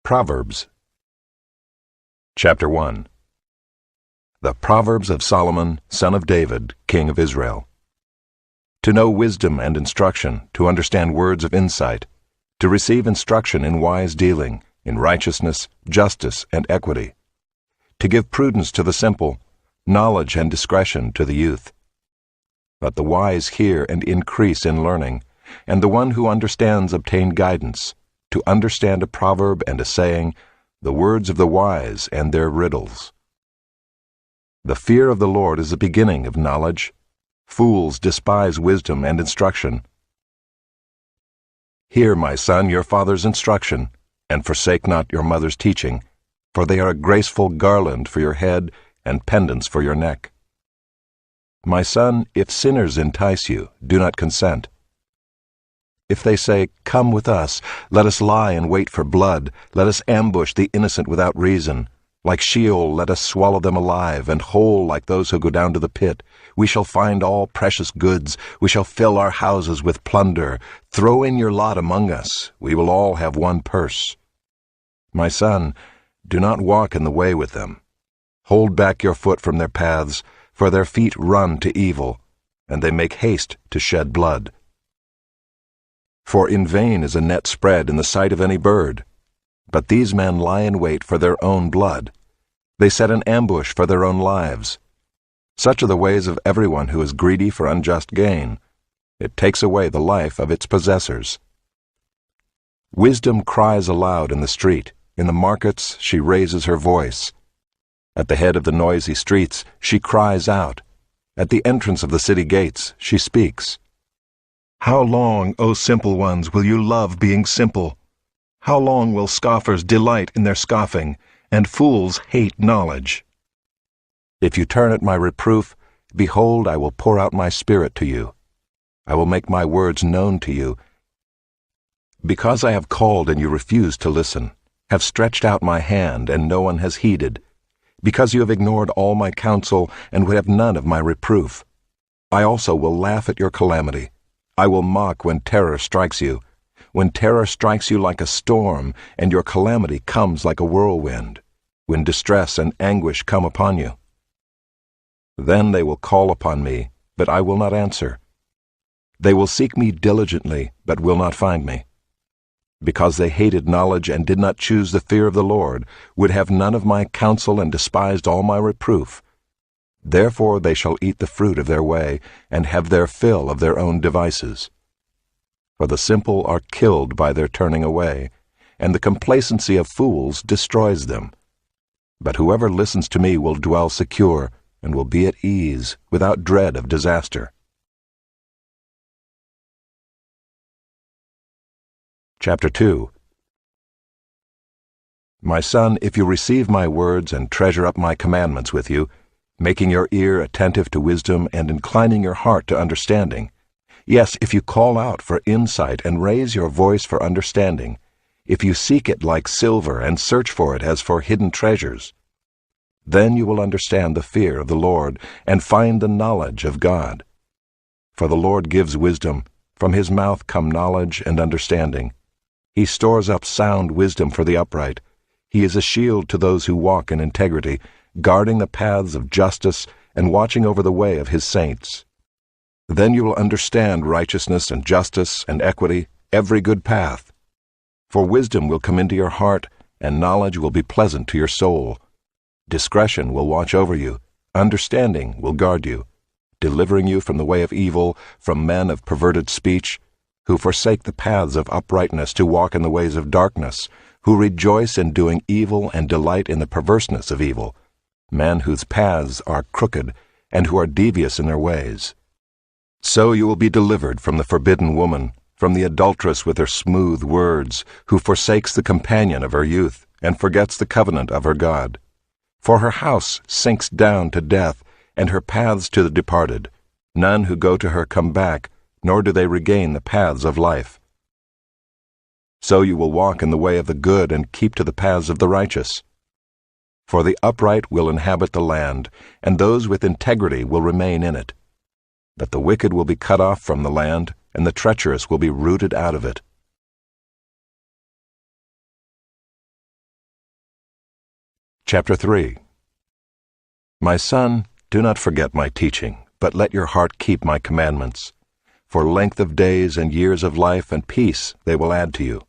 Proverbs. Chapter 1. The Proverbs of Solomon, son of David, king of Israel. To know wisdom and instruction, to understand words of insight, to receive instruction in wise dealing, in righteousness, justice, and equity, to give prudence to the simple, knowledge and discretion to the youth. Let the wise hear and increase in learning, and the one who understands obtain guidance, to understand a proverb and a saying, the words of the wise and their riddles. The fear of the Lord is the beginning of knowledge. Fools despise wisdom and instruction. Hear, my son, your father's instruction, and forsake not your mother's teaching, for they are a graceful garland for your head and pendants for your neck. My son, if sinners entice you, do not consent. If they say, "Come with us, let us lie and wait for blood, let us ambush the innocent without reason. Like Sheol, let us swallow them alive, and whole like those who go down to the pit. We shall find all precious goods, we shall fill our houses with plunder. Throw in your lot among us, we will all have one purse." My son, do not walk in the way with them. Hold back your foot from their paths, for their feet run to evil, and they make haste to shed blood. For in vain is a net spread in the sight of any bird. But these men lie in wait for their own blood. They set an ambush for their own lives. Such are the ways of everyone who is greedy for unjust gain. It takes away the life of its possessors. Wisdom cries aloud in the street. In the markets she raises her voice. At the head of the noisy streets she cries out. At the entrance of the city gates she speaks. How long, O simple ones, will you love being simple? How long will scoffers delight in their scoffing, and fools hate knowledge? If you turn at my reproof, behold, I will pour out my spirit to you. I will make my words known to you. Because I have called and you refuse to listen, have stretched out my hand and no one has heeded, because you have ignored all my counsel and would have none of my reproof, I also will laugh at your calamity. I will mock when terror strikes you, when terror strikes you like a storm, and your calamity comes like a whirlwind, when distress and anguish come upon you. Then they will call upon me, but I will not answer. They will seek me diligently, but will not find me. Because they hated knowledge and did not choose the fear of the Lord, would have none of my counsel and despised all my reproof. Therefore they shall eat the fruit of their way, and have their fill of their own devices. For the simple are killed by their turning away, and the complacency of fools destroys them. But whoever listens to me will dwell secure, and will be at ease, without dread of disaster. Chapter 2. My son, if you receive my words and treasure up my commandments with you, making your ear attentive to wisdom and inclining your heart to understanding. Yes, if you call out for insight and raise your voice for understanding, if you seek it like silver and search for it as for hidden treasures, then you will understand the fear of the Lord and find the knowledge of God. For the Lord gives wisdom, from his mouth come knowledge and understanding. He stores up sound wisdom for the upright. He is a shield to those who walk in integrity, guarding the paths of justice and watching over the way of his saints. Then you will understand righteousness and justice and equity, every good path. For wisdom will come into your heart, and knowledge will be pleasant to your soul. Discretion will watch over you, understanding will guard you, delivering you from the way of evil, from men of perverted speech, who forsake the paths of uprightness to walk in the ways of darkness, who rejoice in doing evil and delight in the perverseness of evil, men whose paths are crooked, and who are devious in their ways. So you will be delivered from the forbidden woman, from the adulteress with her smooth words, who forsakes the companion of her youth, and forgets the covenant of her God. For her house sinks down to death, and her paths to the departed. None who go to her come back, nor do they regain the paths of life. So you will walk in the way of the good, and keep to the paths of the righteous. For the upright will inhabit the land, and those with integrity will remain in it. But the wicked will be cut off from the land, and the treacherous will be rooted out of it. Chapter 3. My son, do not forget my teaching, but let your heart keep my commandments. For length of days and years of life and peace they will add to you.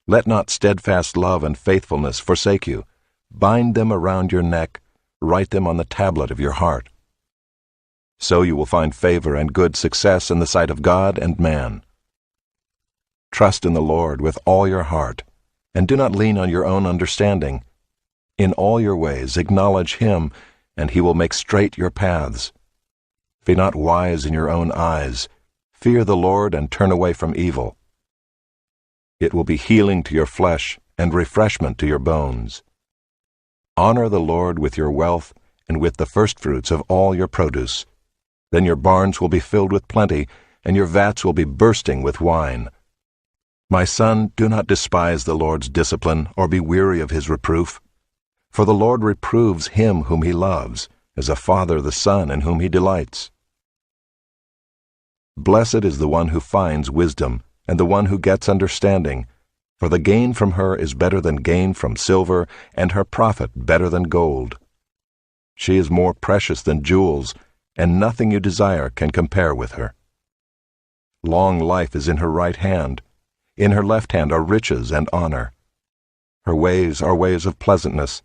Let not steadfast love and faithfulness forsake you. Bind them around your neck, write them on the tablet of your heart. So you will find favor and good success in the sight of God and man. Trust in the Lord with all your heart, and do not lean on your own understanding. In all your ways acknowledge Him, and He will make straight your paths. Be not wise in your own eyes. Fear the Lord and turn away from evil. It will be healing to your flesh and refreshment to your bones. Honor the Lord with your wealth and with the firstfruits of all your produce. Then your barns will be filled with plenty, and your vats will be bursting with wine. My son, do not despise the Lord's discipline or be weary of His reproof. For the Lord reproves him whom He loves, as a father the son in whom He delights. Blessed is the one who finds wisdom, and the one who gets understanding, for the gain from her is better than gain from silver, and her profit better than gold. She is more precious than jewels, and nothing you desire can compare with her. Long life is in her right hand. In her left hand are riches and honor. Her ways are ways of pleasantness,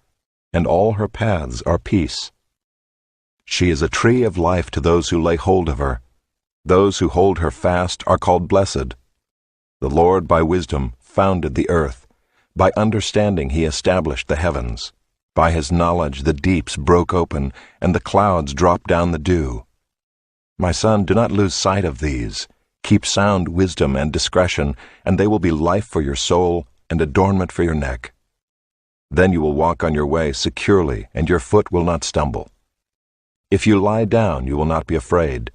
and all her paths are peace. She is a tree of life to those who lay hold of her. Those who hold her fast are called blessed. The Lord by wisdom founded the earth. By understanding He established the heavens. By His knowledge the deeps broke open, and the clouds dropped down the dew. My son, do not lose sight of these. Keep sound wisdom and discretion, and they will be life for your soul and adornment for your neck. Then you will walk on your way securely, and your foot will not stumble. If you lie down, you will not be afraid.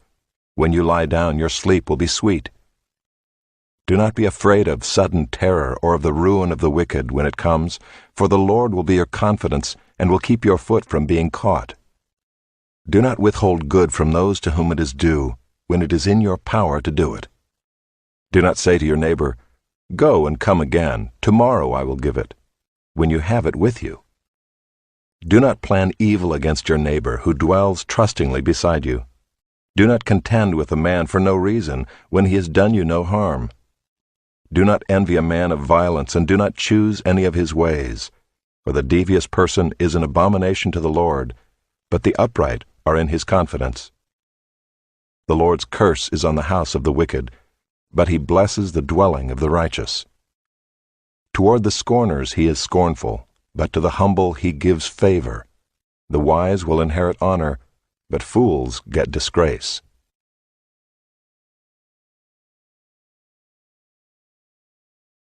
When you lie down, your sleep will be sweet. Do not be afraid of sudden terror or of the ruin of the wicked when it comes, for the Lord will be your confidence and will keep your foot from being caught. Do not withhold good from those to whom it is due, when it is in your power to do it. Do not say to your neighbor, "Go and come again, tomorrow I will give it," when you have it with you. Do not plan evil against your neighbor who dwells trustingly beside you. Do not contend with a man for no reason when he has done you no harm. Do not envy a man of violence, and do not choose any of his ways, for the devious person is an abomination to the Lord, but the upright are in His confidence. The Lord's curse is on the house of the wicked, but He blesses the dwelling of the righteous. Toward the scorners He is scornful, but to the humble He gives favor. The wise will inherit honor, but fools get disgrace.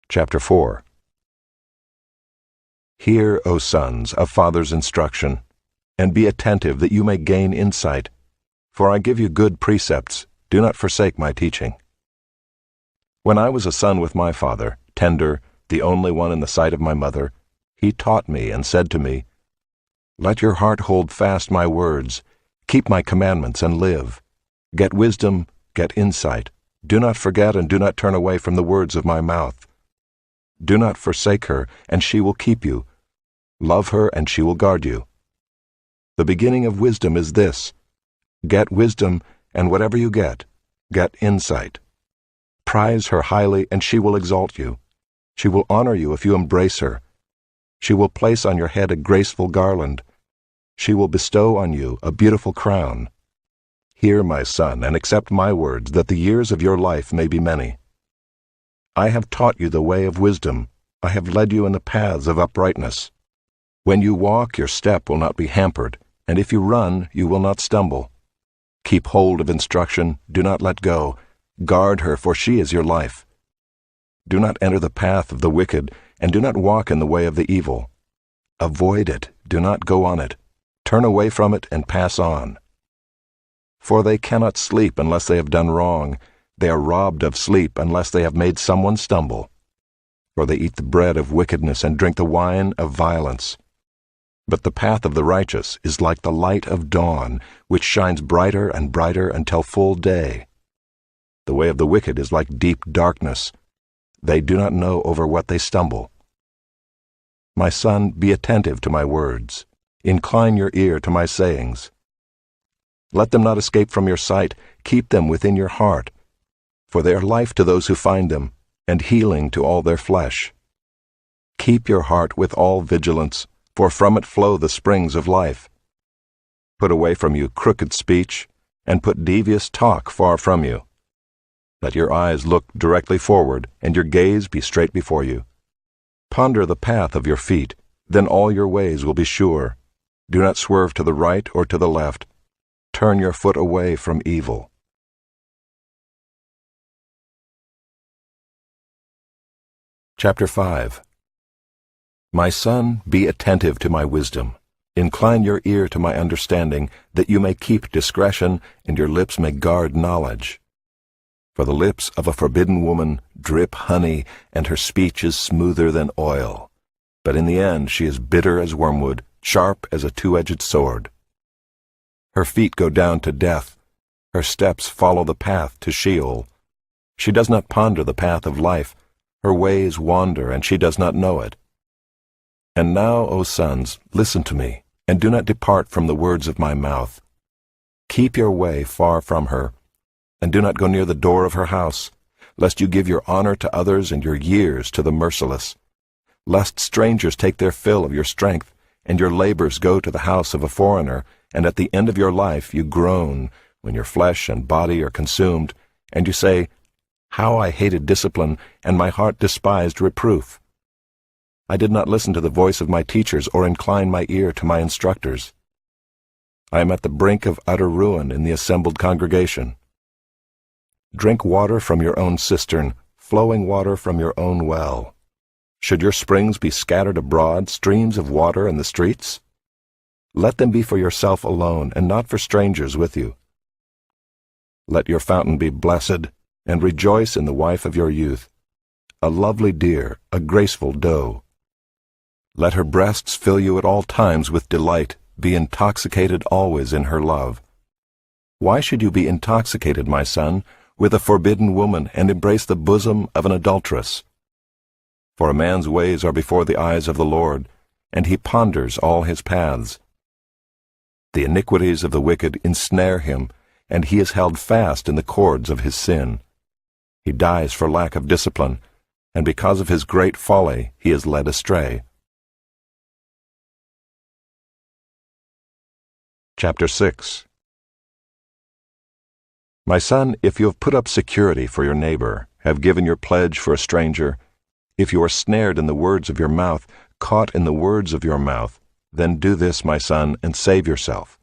Chapter 4. Hear, O sons, a father's instruction, and be attentive that you may gain insight. For I give you good precepts, do not forsake my teaching. When I was a son with my father, tender, the only one in the sight of my mother, he taught me and said to me, "Let your heart hold fast my words, keep my commandments and live. Get wisdom, get insight. Do not forget and do not turn away from the words of my mouth. Do not forsake her, and she will keep you. Love her, and she will guard you. The beginning of wisdom is this: get wisdom, and whatever you get insight. Prize her highly, and she will exalt you. She will honor you if you embrace her. She will place on your head a graceful garland. She will bestow on you a beautiful crown. Hear, my son, and accept my words, that the years of your life may be many. I have taught you the way of wisdom. I have led you in the paths of uprightness. When you walk, your step will not be hampered, and if you run, you will not stumble. Keep hold of instruction, do not let go. Guard her, for she is your life. Do not enter the path of the wicked, and do not walk in the way of the evil. Avoid it, do not go on it. Turn away from it and pass on. For they cannot sleep unless they have done wrong. They are robbed of sleep unless they have made someone stumble. For they eat the bread of wickedness and drink the wine of violence. But the path of the righteous is like the light of dawn, which shines brighter and brighter until full day. The way of the wicked is like deep darkness. They do not know over what they stumble. My son, be attentive to my words. Incline your ear to my sayings. Let them not escape from your sight. Keep them within your heart. For they are life to those who find them, and healing to all their flesh. Keep your heart with all vigilance, for from it flow the springs of life. Put away from you crooked speech, and put devious talk far from you. Let your eyes look directly forward, and your gaze be straight before you. Ponder the path of your feet, then all your ways will be sure. Do not swerve to the right or to the left. Turn your foot away from evil. Chapter 5. My son, be attentive to my wisdom. Incline your ear to my understanding, that you may keep discretion, and your lips may guard knowledge. For the lips of a forbidden woman drip honey, and her speech is smoother than oil. But in the end she is bitter as wormwood, sharp as a two-edged sword. Her feet go down to death. Her steps follow the path to Sheol. She does not ponder the path of life. Her ways wander, and she does not know it. And now, O sons, listen to me, and do not depart from the words of my mouth. Keep your way far from her, and do not go near the door of her house, lest you give your honor to others and your years to the merciless, lest strangers take their fill of your strength, and your labors go to the house of a foreigner, and at the end of your life you groan, when your flesh and body are consumed, and you say, How I hated discipline, and my heart despised reproof. I did not listen to the voice of my teachers or incline my ear to my instructors. I am at the brink of utter ruin in the assembled congregation. Drink water from your own cistern, flowing water from your own well. Should your springs be scattered abroad, streams of water in the streets? Let them be for yourself alone, and not for strangers with you. Let your fountain be blessed, and rejoice in the wife of your youth, a lovely deer, a graceful doe. Let her breasts fill you at all times with delight, be intoxicated always in her love. Why should you be intoxicated, my son, with a forbidden woman, and embrace the bosom of an adulteress? For a man's ways are before the eyes of the Lord, and he ponders all his paths. The iniquities of the wicked ensnare him, and he is held fast in the cords of his sin. He dies for lack of discipline, and because of his great folly he is led astray. Chapter 6. My son, if you have put up security for your neighbor, have given your pledge for a stranger, if you are snared in the words of your mouth, caught in the words of your mouth, then do this, my son, and save yourself.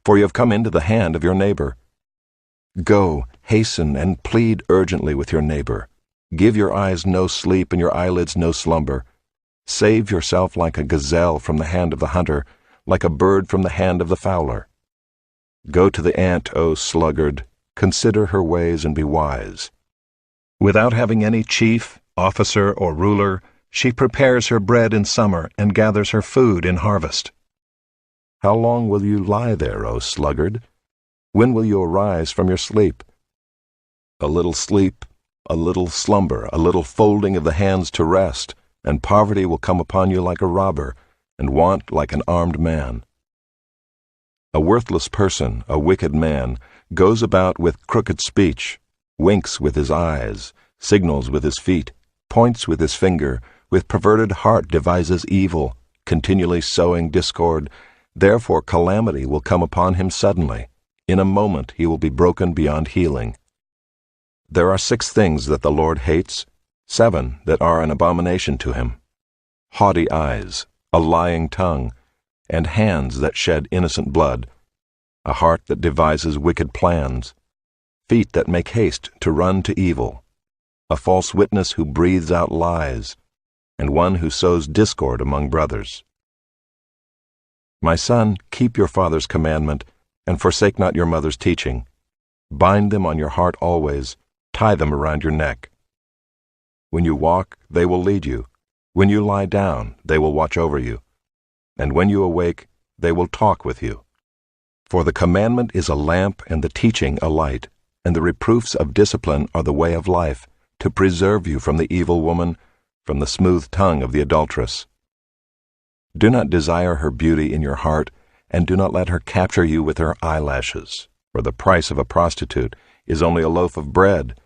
For you have come into the hand of your neighbor. Go, hasten, and plead urgently with your neighbor. Give your eyes no sleep and your eyelids no slumber. Save yourself like a gazelle from the hand of the hunter, like a bird from the hand of the fowler. Go to the ant, O sluggard, consider her ways and be wise. Without having any chief, officer, or ruler, she prepares her bread in summer and gathers her food in harvest. How long will you lie there, O sluggard? When will you arise from your sleep? A little sleep, a little slumber, a little folding of the hands to rest, and poverty will come upon you like a robber, and want like an armed man. A worthless person, a wicked man, goes about with crooked speech, winks with his eyes, signals with his feet, points with his finger, with perverted heart devises evil, continually sowing discord. Therefore calamity will come upon him suddenly. In a moment he will be broken beyond healing. There are 6 things that the Lord hates, 7 that are an abomination to him: haughty eyes, a lying tongue, and hands that shed innocent blood, a heart that devises wicked plans, feet that make haste to run to evil, a false witness who breathes out lies, and one who sows discord among brothers. My son, keep your father's commandment, and forsake not your mother's teaching. Bind them on your heart always, tie them around your neck. When you walk, they will lead you. When you lie down, they will watch over you. And when you awake, they will talk with you. For the commandment is a lamp and the teaching a light, and the reproofs of discipline are the way of life, to preserve you from the evil woman, from the smooth tongue of the adulteress. Do not desire her beauty in your heart, and do not let her capture you with her eyelashes, for the price of a prostitute is only a loaf of bread,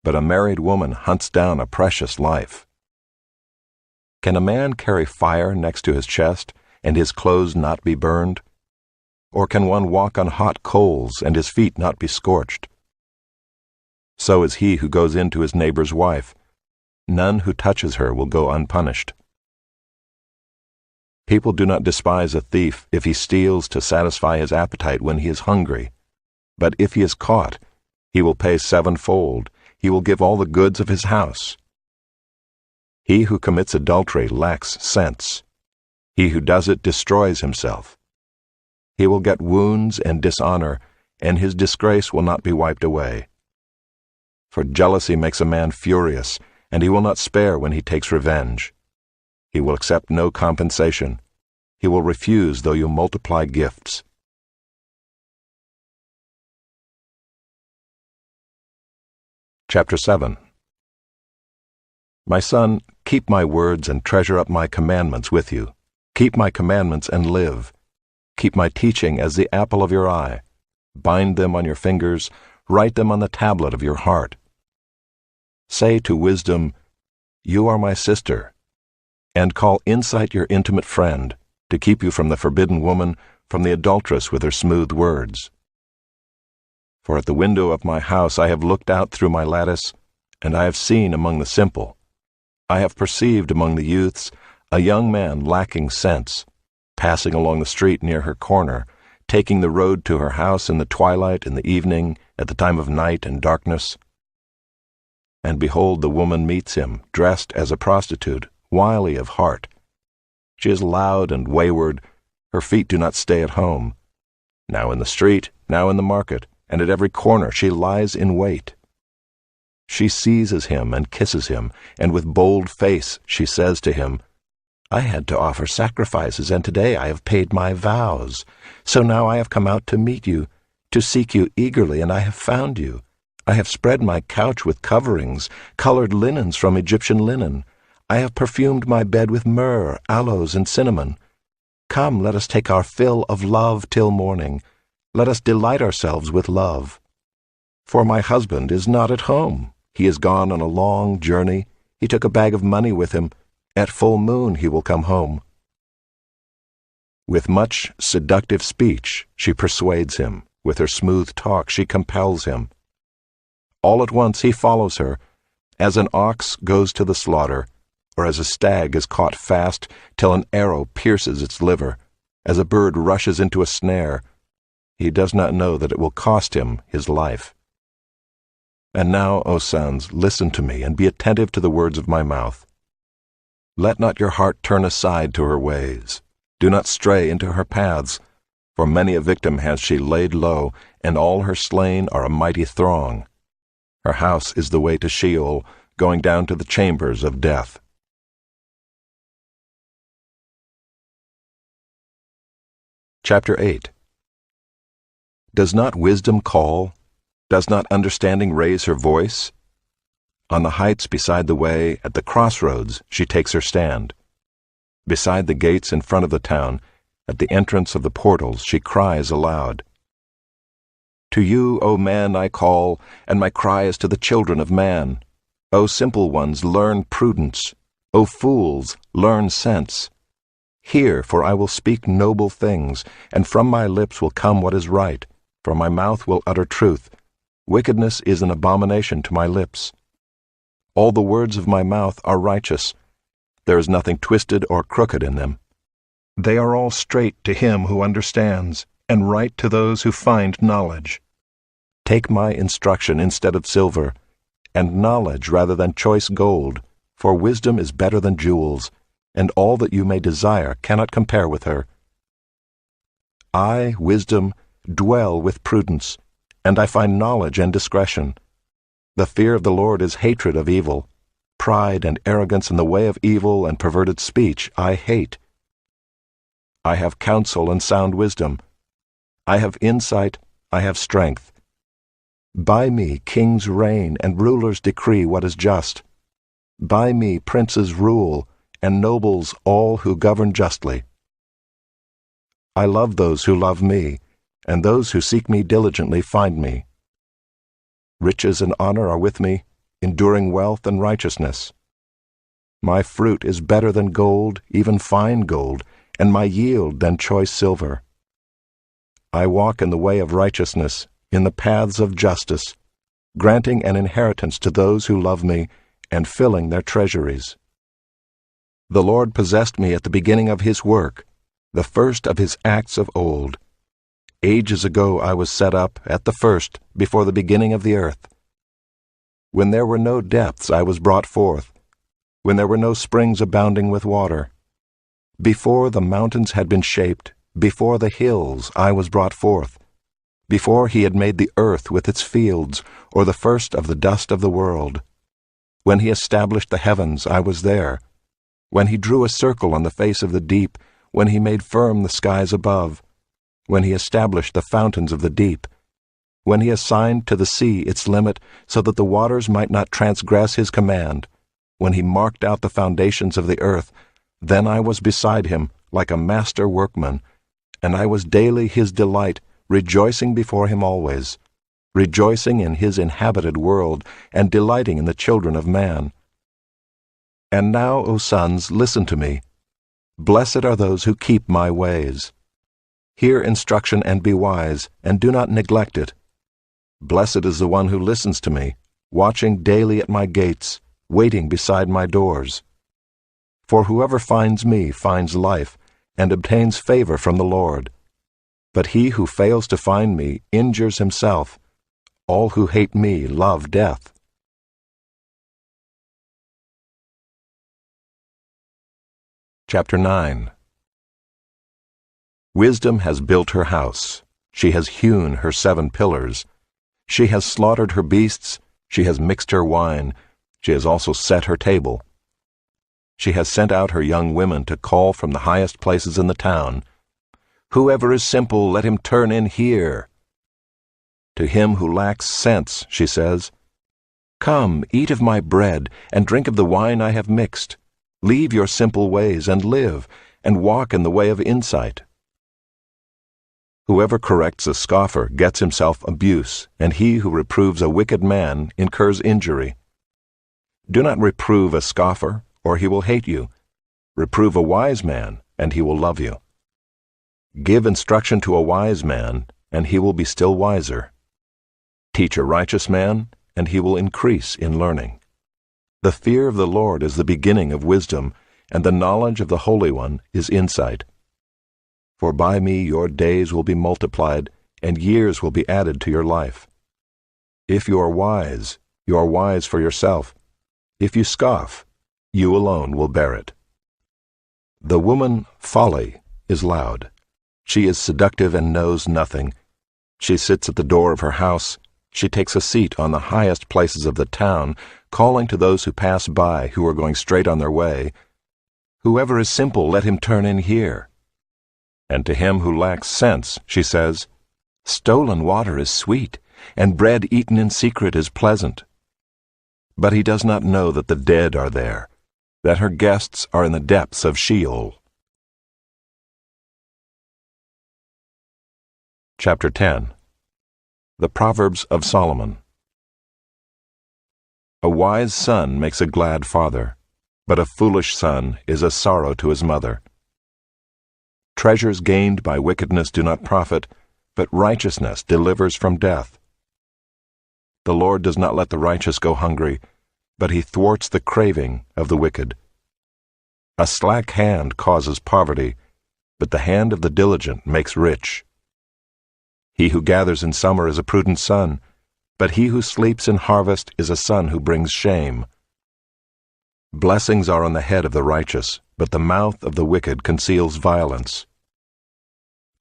but a married woman hunts down a precious life. Can a man carry fire next to his chest, and his clothes not be burned? Or can one walk on hot coals, and his feet not be scorched? So is he who goes in to his neighbor's wife. None who touches her will go unpunished. People do not despise a thief if he steals to satisfy his appetite when he is hungry. But if he is caught, he will pay sevenfold. He will give all the goods of his house. He who commits adultery lacks sense. He who does it destroys himself. He will get wounds and dishonor, and his disgrace will not be wiped away. For jealousy makes a man furious, and he will not spare when he takes revenge. He will accept no compensation. He will refuse though you multiply gifts. Chapter 7. My son, keep my words and treasure up my commandments with you. Keep my commandments and live. Keep my teaching as the apple of your eye. Bind them on your fingers, write them on the tablet of your heart. Say to wisdom, "You are my sister," and call insight your intimate friend, to keep you from the forbidden woman, from the adulteress with her smooth words. For at the window of my house I have looked out through my lattice, and I have seen among the simple. I have perceived among the youths a young man lacking sense, passing along the street near her corner, taking the road to her house in the twilight, in the evening, at the time of night and darkness. And behold, the woman meets him, dressed as a prostitute, wily of heart. She is loud and wayward. Her feet do not stay at home. Now in the street, now in the market, and at every corner she lies in wait. She seizes him and kisses him, and with bold face she says to him, "I had to offer sacrifices, and today I have paid my vows. So now I have come out to meet you, to seek you eagerly, and I have found you. I have spread my couch with coverings, colored linens from Egyptian linen. I have perfumed my bed with myrrh, aloes, and cinnamon. Come, let us take our fill of love till morning. Let us delight ourselves with love. For my husband is not at home. He is gone on a long journey. He took a bag of money with him. At full moon he will come home." With much seductive speech she persuades him. With her smooth talk she compels him. All at once he follows her, as an ox goes to the slaughter, or as a stag is caught fast till an arrow pierces its liver, as a bird rushes into a snare. He does not know that it will cost him his life. And now, O sons, listen to me, and be attentive to the words of my mouth. Let not your heart turn aside to her ways. Do not stray into her paths, for many a victim has she laid low, and all her slain are a mighty throng. Her house is the way to Sheol, going down to the chambers of death. Chapter 8. Does not wisdom call? Does not understanding raise her voice? On the heights beside the way, at the crossroads, she takes her stand. Beside the gates in front of the town, at the entrance of the portals, she cries aloud. To you, O man, I call, and my cry is to the children of man. O simple ones, learn prudence. O fools, learn sense. Hear, for I will speak noble things, and from my lips will come what is right, for my mouth will utter truth. Wickedness is an abomination to my lips. All the words of my mouth are righteous. There is nothing twisted or crooked in them. They are all straight to him who understands, and right to those who find knowledge. Take my instruction instead of silver, and knowledge rather than choice gold, for wisdom is better than jewels, and all that you may desire cannot compare with her. I, wisdom, dwell with prudence, and I find knowledge and discretion. The fear of the Lord is hatred of evil. Pride and arrogance in the way of evil and perverted speech I hate. I have counsel and sound wisdom. I have insight, I have strength. By me kings reign and rulers decree what is just. By me princes rule, and nobles all who govern justly. I love those who love me, and those who seek me diligently find me. Riches and honor are with me, enduring wealth and righteousness. My fruit is better than gold, even fine gold, and my yield than choice silver. I walk in the way of righteousness, in the paths of justice, granting an inheritance to those who love me, and filling their treasuries. The Lord possessed me at the beginning of His work, the first of His acts of old. Ages ago I was set up, at the first, before the beginning of the earth. When there were no depths I was brought forth, when there were no springs abounding with water. Before the mountains had been shaped, before the hills I was brought forth, before He had made the earth with its fields, or the first of the dust of the world. When He established the heavens, I was there. When He drew a circle on the face of the deep, when He made firm the skies above, when He established the fountains of the deep, when He assigned to the sea its limit so that the waters might not transgress His command, when He marked out the foundations of the earth, then I was beside Him like a master workman, and I was daily His delight, rejoicing before Him always, rejoicing in His inhabited world, and delighting in the children of man. And now, O sons, listen to me. Blessed are those who keep my ways. Hear instruction and be wise, and do not neglect it. Blessed is the one who listens to me, watching daily at my gates, waiting beside my doors. For whoever finds me finds life, and obtains favor from the Lord. But he who fails to find me injures himself. All who hate me love death. Chapter 9. Wisdom has built her house. She has hewn her 7 pillars. She has slaughtered her beasts. She has mixed her wine. She has also set her table. She has sent out her young women to call from the highest places in the town. Whoever is simple, let him turn in here. To him who lacks sense, she says, Come, eat of my bread, and drink of the wine I have mixed. Leave your simple ways and live, and walk in the way of insight. Whoever corrects a scoffer gets himself abuse, and he who reproves a wicked man incurs injury. Do not reprove a scoffer, or he will hate you. Reprove a wise man, and he will love you. Give instruction to a wise man, and he will be still wiser. Teach a righteous man, and he will increase in learning. The fear of the Lord is the beginning of wisdom, and the knowledge of the Holy One is insight. For by me your days will be multiplied, and years will be added to your life. If you are wise for yourself. If you scoff, you alone will bear it. The woman, Folly, is loud. She is seductive and knows nothing. She sits at the door of her house. She takes a seat on the highest places of the town, calling to those who pass by who are going straight on their way, Whoever is simple, let him turn in here. And to him who lacks sense, she says, Stolen water is sweet, and bread eaten in secret is pleasant. But he does not know that the dead are there, that her guests are in the depths of Sheol. Chapter 10. The Proverbs of Solomon. A wise son makes a glad father, but a foolish son is a sorrow to his mother. Treasures gained by wickedness do not profit, but righteousness delivers from death. The Lord does not let the righteous go hungry, but he thwarts the craving of the wicked. A slack hand causes poverty, but the hand of the diligent makes rich. He who gathers in summer is a prudent son, but he who sleeps in harvest is a son who brings shame. Blessings are on the head of the righteous, but the mouth of the wicked conceals violence.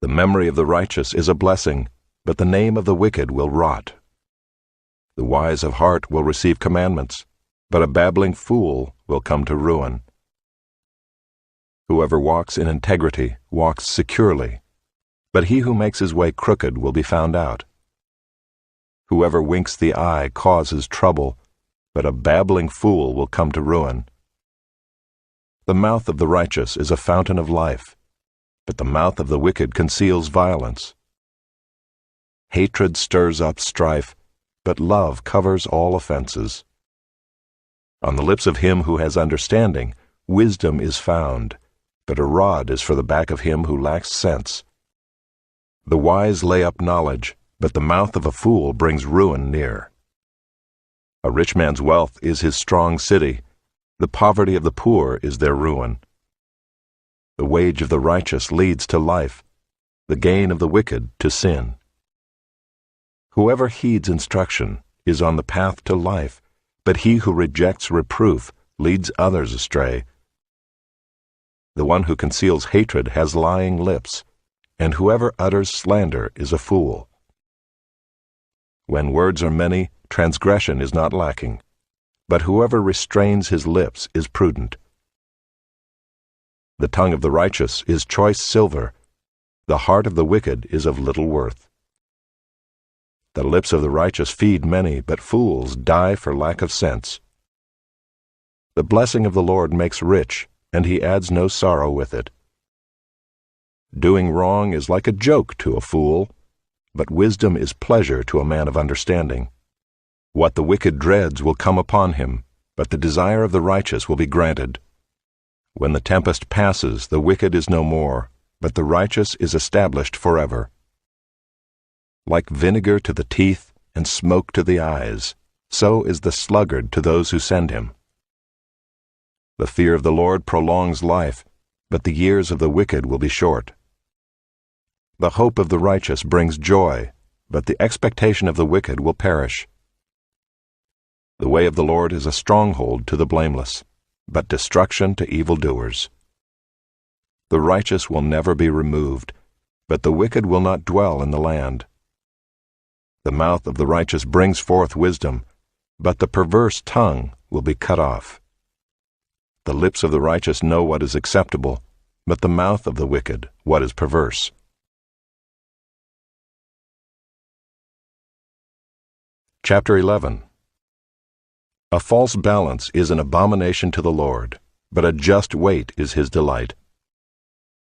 The memory of the righteous is a blessing, but the name of the wicked will rot. The wise of heart will receive commandments, but a babbling fool will come to ruin. Whoever walks in integrity walks securely, but he who makes his way crooked will be found out. Whoever winks the eye causes trouble, but a babbling fool will come to ruin. The mouth of the righteous is a fountain of life, but the mouth of the wicked conceals violence. Hatred stirs up strife, but love covers all offenses. On the lips of him who has understanding, wisdom is found, but a rod is for the back of him who lacks sense. The wise lay up knowledge, but the mouth of a fool brings ruin near. A rich man's wealth is his strong city. The poverty of the poor is their ruin. The wage of the righteous leads to life, the gain of the wicked to sin. Whoever heeds instruction is on the path to life, but he who rejects reproof leads others astray. The one who conceals hatred has lying lips, and whoever utters slander is a fool. When words are many, transgression is not lacking, but whoever restrains his lips is prudent. The tongue of the righteous is choice silver, the heart of the wicked is of little worth. The lips of the righteous feed many, but fools die for lack of sense. The blessing of the Lord makes rich, and he adds no sorrow with it. Doing wrong is like a joke to a fool, but wisdom is pleasure to a man of understanding. What the wicked dreads will come upon him, but the desire of the righteous will be granted. When the tempest passes, the wicked is no more, but the righteous is established forever. Like vinegar to the teeth and smoke to the eyes, so is the sluggard to those who send him. The fear of the Lord prolongs life, but the years of the wicked will be short. The hope of the righteous brings joy, but the expectation of the wicked will perish. The way of the Lord is a stronghold to the blameless, but destruction to evildoers. The righteous will never be removed, but the wicked will not dwell in the land. The mouth of the righteous brings forth wisdom, but the perverse tongue will be cut off. The lips of the righteous know what is acceptable, but the mouth of the wicked what is perverse. Chapter 11. A false balance is an abomination to the Lord, but a just weight is his delight.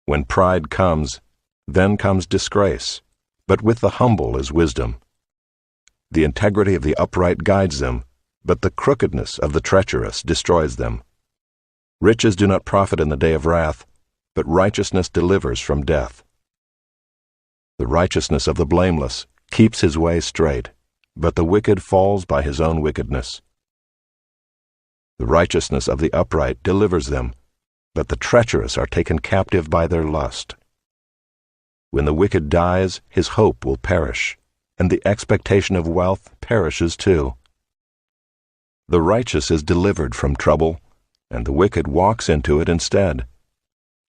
When pride comes, then comes disgrace, but with the humble is wisdom. The integrity of the upright guides them, but the crookedness of the treacherous destroys them. Riches do not profit in the day of wrath, but righteousness delivers from death. The righteousness of the blameless keeps his way straight, but the wicked falls by his own wickedness. The righteousness of the upright delivers them, but the treacherous are taken captive by their lust. When the wicked dies, his hope will perish, and the expectation of wealth perishes too. The righteous is delivered from trouble, and the wicked walks into it instead.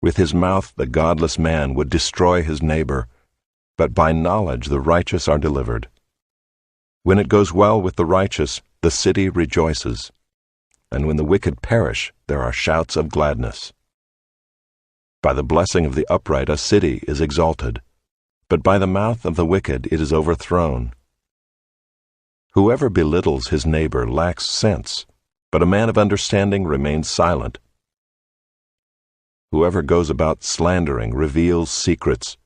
With his mouth the godless man would destroy his neighbor, but by knowledge the righteous are delivered. When it goes well with the righteous, the city rejoices, and when the wicked perish, there are shouts of gladness. By the blessing of the upright a city is exalted, but by the mouth of the wicked it is overthrown. Whoever belittles his neighbor lacks sense, but a man of understanding remains silent. Whoever goes about slandering reveals secrets,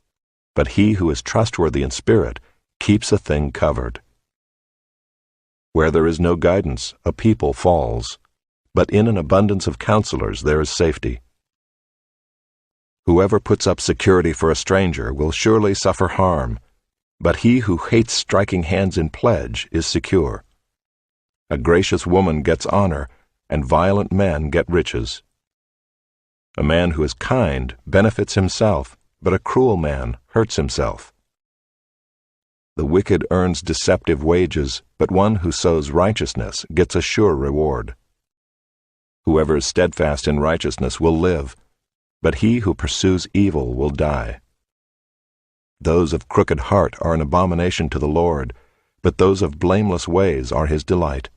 but he who is trustworthy in spirit keeps a thing covered. Where there is no guidance, a people falls, but in an abundance of counselors there is safety. Whoever puts up security for a stranger will surely suffer harm, but he who hates striking hands in pledge is secure. A gracious woman gets honor, and violent men get riches. A man who is kind benefits himself, but a cruel man hurts himself. The wicked earns deceptive wages, but one who sows righteousness gets a sure reward. Whoever is steadfast in righteousness will live, but he who pursues evil will die. Those of crooked heart are an abomination to the Lord, but those of blameless ways are his delight.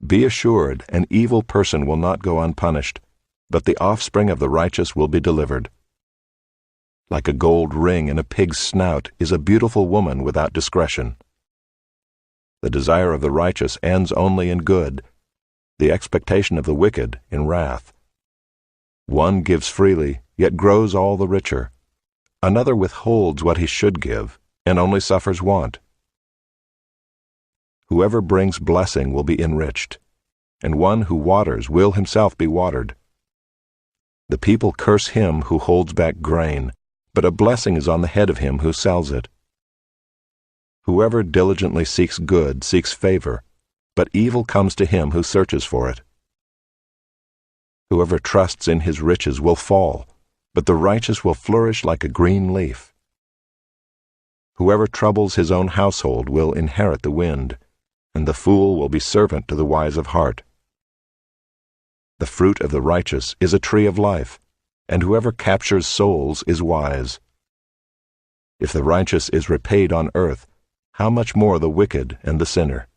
Be assured, an evil person will not go unpunished, but the offspring of the righteous will be delivered. Like a gold ring in a pig's snout is a beautiful woman without discretion. The desire of the righteous ends only in good, the expectation of the wicked in wrath. One gives freely, yet grows all the richer. Another withholds what he should give, and only suffers want. Whoever brings blessing will be enriched, and one who waters will himself be watered. The people curse him who holds back grain, but a blessing is on the head of him who sells it. Whoever diligently seeks good seeks favor, but evil comes to him who searches for it. Whoever trusts in his riches will fall, but the righteous will flourish like a green leaf. Whoever troubles his own household will inherit the wind, and the fool will be servant to the wise of heart. The fruit of the righteous is a tree of life, and whoever captures souls is wise. If the righteous is repaid on earth, how much more the wicked and the sinner?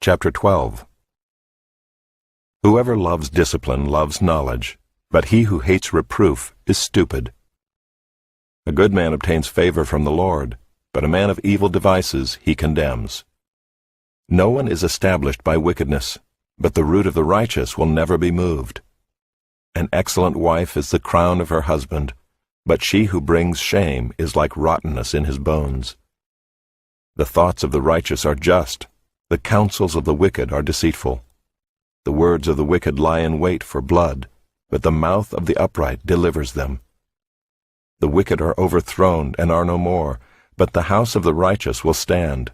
Chapter 12. Whoever loves discipline loves knowledge, but he who hates reproof is stupid. A good man obtains favor from the Lord, but a man of evil devices he condemns. No one is established by wickedness, but the root of the righteous will never be moved. An excellent wife is the crown of her husband, but she who brings shame is like rottenness in his bones. The thoughts of the righteous are just, the counsels of the wicked are deceitful. The words of the wicked lie in wait for blood, but the mouth of the upright delivers them. The wicked are overthrown and are no more, but the house of the righteous will stand.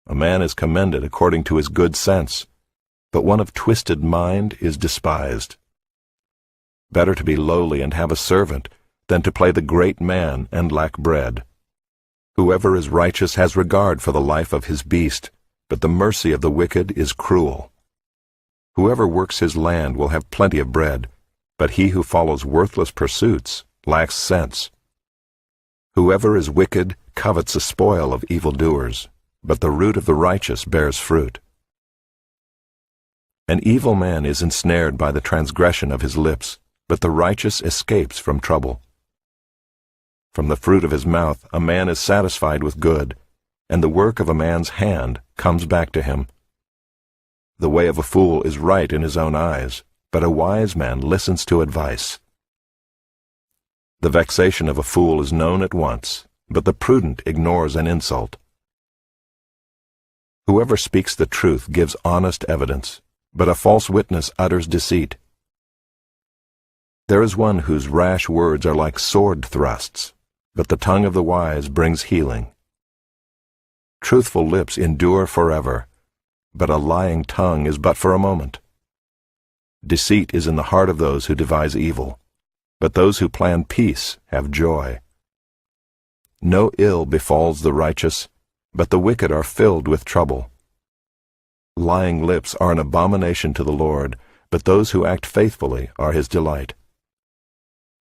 A man is commended according to his good sense, but one of twisted mind is despised. Better to be lowly and have a servant than to play the great man and lack bread. Whoever is righteous has regard for the life of his beast, but the mercy of the wicked is cruel. Whoever works his land will have plenty of bread, but he who follows worthless pursuits lacks sense. Whoever is wicked covets the spoil of evildoers, but the root of the righteous bears fruit. An evil man is ensnared by the transgression of his lips, but the righteous escapes from trouble. From the fruit of his mouth a man is satisfied with good, and the work of a man's hand comes back to him. The way of a fool is right in his own eyes, but a wise man listens to advice. The vexation of a fool is known at once, but the prudent ignores an insult. Whoever speaks the truth gives honest evidence, but a false witness utters deceit. There is one whose rash words are like sword thrusts, but the tongue of the wise brings healing. Truthful lips endure forever, but a lying tongue is but for a moment. Deceit is in the heart of those who devise evil, but those who plan peace have joy. No ill befalls the righteous, but the wicked are filled with trouble. Lying lips are an abomination to the Lord, but those who act faithfully are his delight.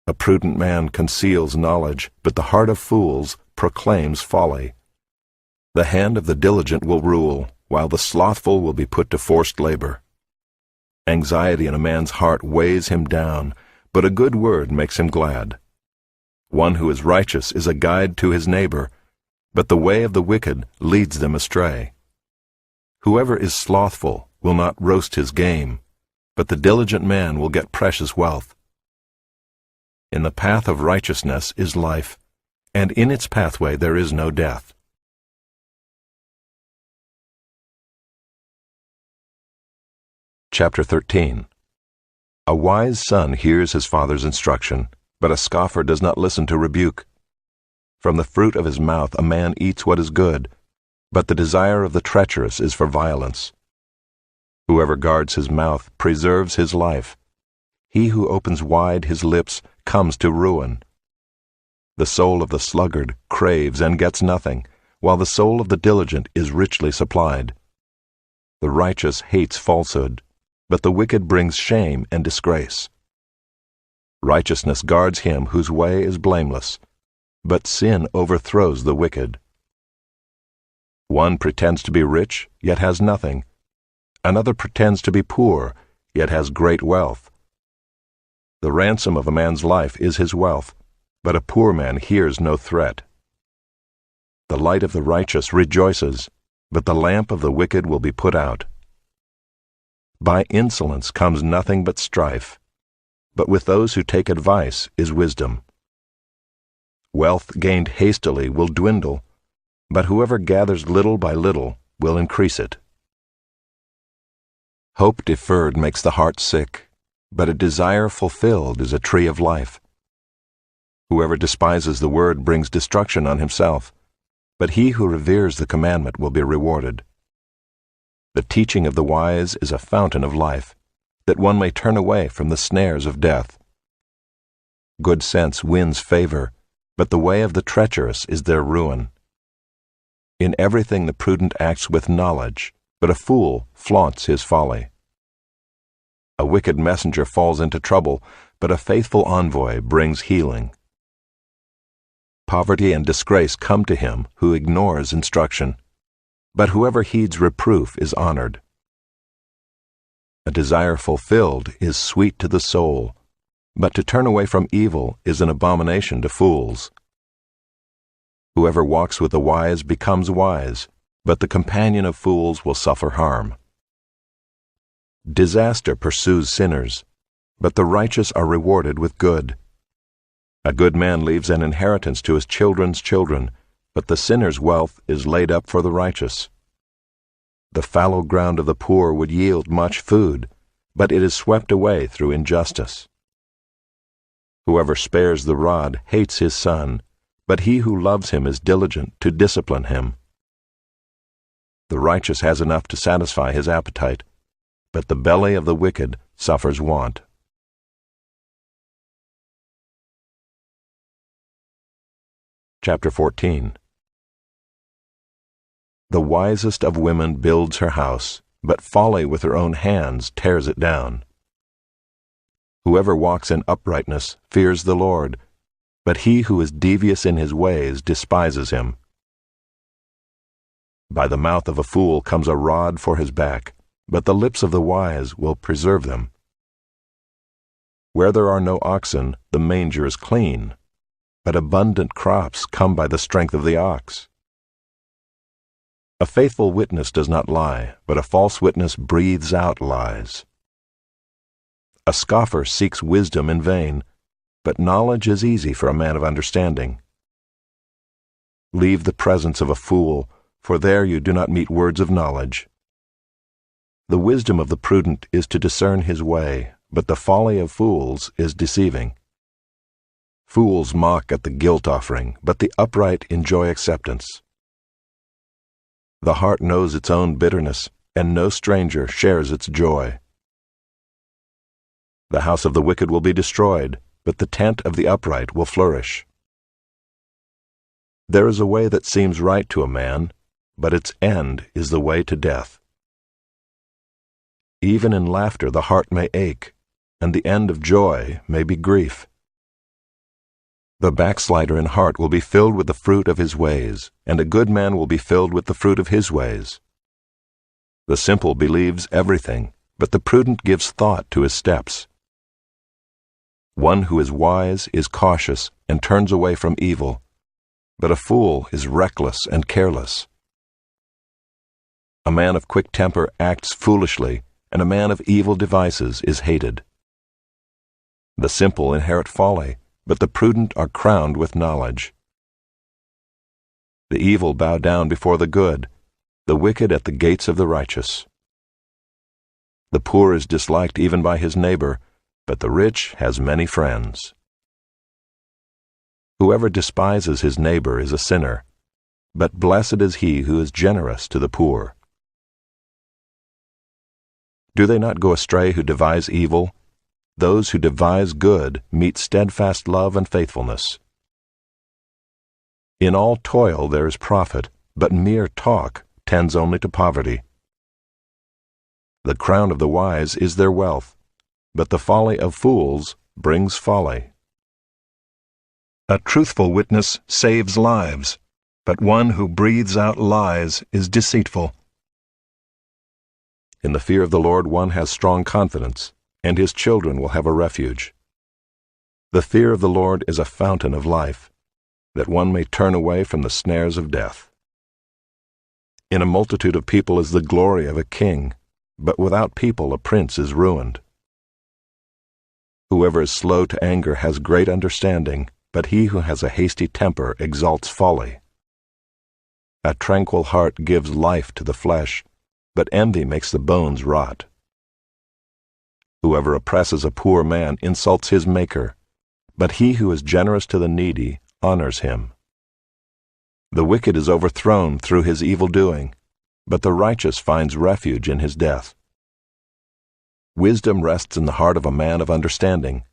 A prudent man conceals knowledge, but the heart of fools proclaims folly. The hand of the diligent will rule, while the slothful will be put to forced labor. Anxiety in a man's heart weighs him down, but a good word makes him glad. One who is righteous is a guide to his neighbor, but the way of the wicked leads them astray. Whoever is slothful will not roast his game, but the diligent man will get precious wealth. In the path of righteousness is life, and in its pathway there is no death. Chapter 13. A wise son hears his father's instruction, but a scoffer does not listen to rebuke. From the fruit of his mouth a man eats what is good, but the desire of the treacherous is for violence. Whoever guards his mouth preserves his life. He who opens wide his lips comes to ruin. The soul of the sluggard craves and gets nothing, while the soul of the diligent is richly supplied. The righteous hates falsehood, but the wicked brings shame and disgrace. Righteousness guards him whose way is blameless, but sin overthrows the wicked. One pretends to be rich, yet has nothing. Another pretends to be poor, yet has great wealth. The ransom of a man's life is his wealth, but a poor man hears no threat. The light of the righteous rejoices, but the lamp of the wicked will be put out. By insolence comes nothing but strife, but with those who take advice is wisdom. Wealth gained hastily will dwindle, but whoever gathers little by little will increase it. Hope deferred makes the heart sick, but a desire fulfilled is a tree of life. Whoever despises the word brings destruction on himself, but he who reveres the commandment will be rewarded. The teaching of the wise is a fountain of life, that one may turn away from the snares of death. Good sense wins favor, but the way of the treacherous is their ruin. In everything the prudent acts with knowledge, but a fool flaunts his folly. A wicked messenger falls into trouble, but a faithful envoy brings healing. Poverty and disgrace come to him who ignores instruction, but whoever heeds reproof is honored. A desire fulfilled is sweet to the soul, but to turn away from evil is an abomination to fools. Whoever walks with the wise becomes wise, but the companion of fools will suffer harm. Disaster pursues sinners, but the righteous are rewarded with good. A good man leaves an inheritance to his children's children, but the sinner's wealth is laid up for the righteous. The fallow ground of the poor would yield much food, but it is swept away through injustice. Whoever spares the rod hates his son, but he who loves him is diligent to discipline him. The righteous has enough to satisfy his appetite, but the belly of the wicked suffers want. Chapter 14. The wisest of women builds her house, but folly with her own hands tears it down. Whoever walks in uprightness fears the Lord, but he who is devious in his ways despises him. By the mouth of a fool comes a rod for his back, but the lips of the wise will preserve them. Where there are no oxen, the manger is clean, but abundant crops come by the strength of the ox. A faithful witness does not lie, but a false witness breathes out lies. A scoffer seeks wisdom in vain, but knowledge is easy for a man of understanding. Leave the presence of a fool, for there you do not meet words of knowledge. The wisdom of the prudent is to discern his way, but the folly of fools is deceiving. Fools mock at the guilt offering, but the upright enjoy acceptance. The heart knows its own bitterness, and no stranger shares its joy. The house of the wicked will be destroyed, but the tent of the upright will flourish. There is a way that seems right to a man, but its end is the way to death. Even in laughter the heart may ache, and the end of joy may be grief. The backslider in heart will be filled with the fruit of his ways, and a good man will be filled with the fruit of his ways. The simple believes everything, but the prudent gives thought to his steps. One who is wise is cautious and turns away from evil, but a fool is reckless and careless. A man of quick temper acts foolishly, and a man of evil devices is hated. The simple inherit folly, but the prudent are crowned with knowledge. The evil bow down before the good, the wicked at the gates of the righteous. The poor is disliked even by his neighbor, but the rich has many friends. Whoever despises his neighbor is a sinner, but blessed is he who is generous to the poor. Do they not go astray who devise evil? Those who devise good meet steadfast love and faithfulness. In all toil there is profit, but mere talk tends only to poverty. The crown of the wise is their wealth, but the folly of fools brings folly. A truthful witness saves lives, but one who breathes out lies is deceitful. In the fear of the Lord one has strong confidence, and his children will have a refuge. The fear of the Lord is a fountain of life, that one may turn away from the snares of death. In a multitude of people is the glory of a king, but without people a prince is ruined. Whoever is slow to anger has great understanding, but he who has a hasty temper exalts folly. A tranquil heart gives life to the flesh, but envy makes the bones rot. Whoever oppresses a poor man insults his Maker, but he who is generous to the needy honors him. The wicked is overthrown through his evil doing, but the righteous finds refuge in his death. Wisdom rests in the heart of a man of understanding,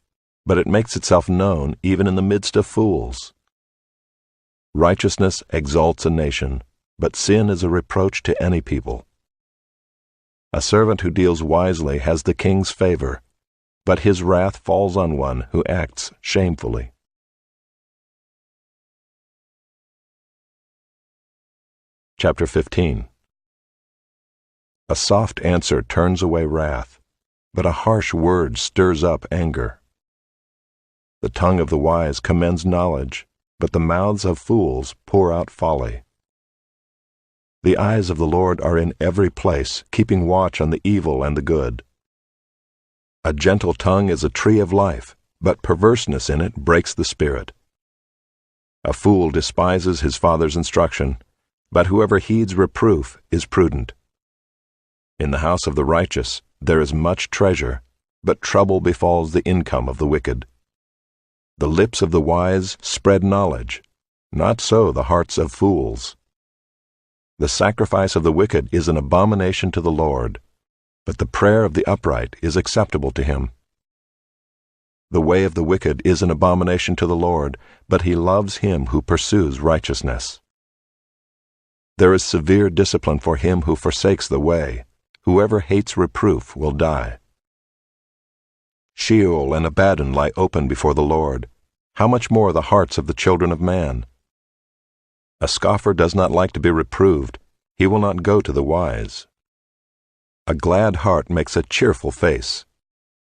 but it makes itself known even in the midst of fools. Righteousness exalts a nation, but sin is a reproach to any people. A servant who deals wisely has the king's favor, but his wrath falls on one who acts shamefully. Chapter 15. A soft answer turns away wrath, but a harsh word stirs up anger. The tongue of the wise commends knowledge, but the mouths of fools pour out folly. The eyes of the Lord are in every place, keeping watch on the evil and the good. A gentle tongue is a tree of life, but perverseness in it breaks the spirit. A fool despises his father's instruction, but whoever heeds reproof is prudent. In the house of the righteous there is much treasure, but trouble befalls the income of the wicked. The lips of the wise spread knowledge, not so the hearts of fools. The sacrifice of the wicked is an abomination to the Lord, but the prayer of the upright is acceptable to him. The way of the wicked is an abomination to the Lord, but he loves him who pursues righteousness. There is severe discipline for him who forsakes the way. Whoever hates reproof will die. Sheol and Abaddon lie open before the Lord. How much more the hearts of the children of man? A scoffer does not like to be reproved. He will not go to the wise. A glad heart makes a cheerful face,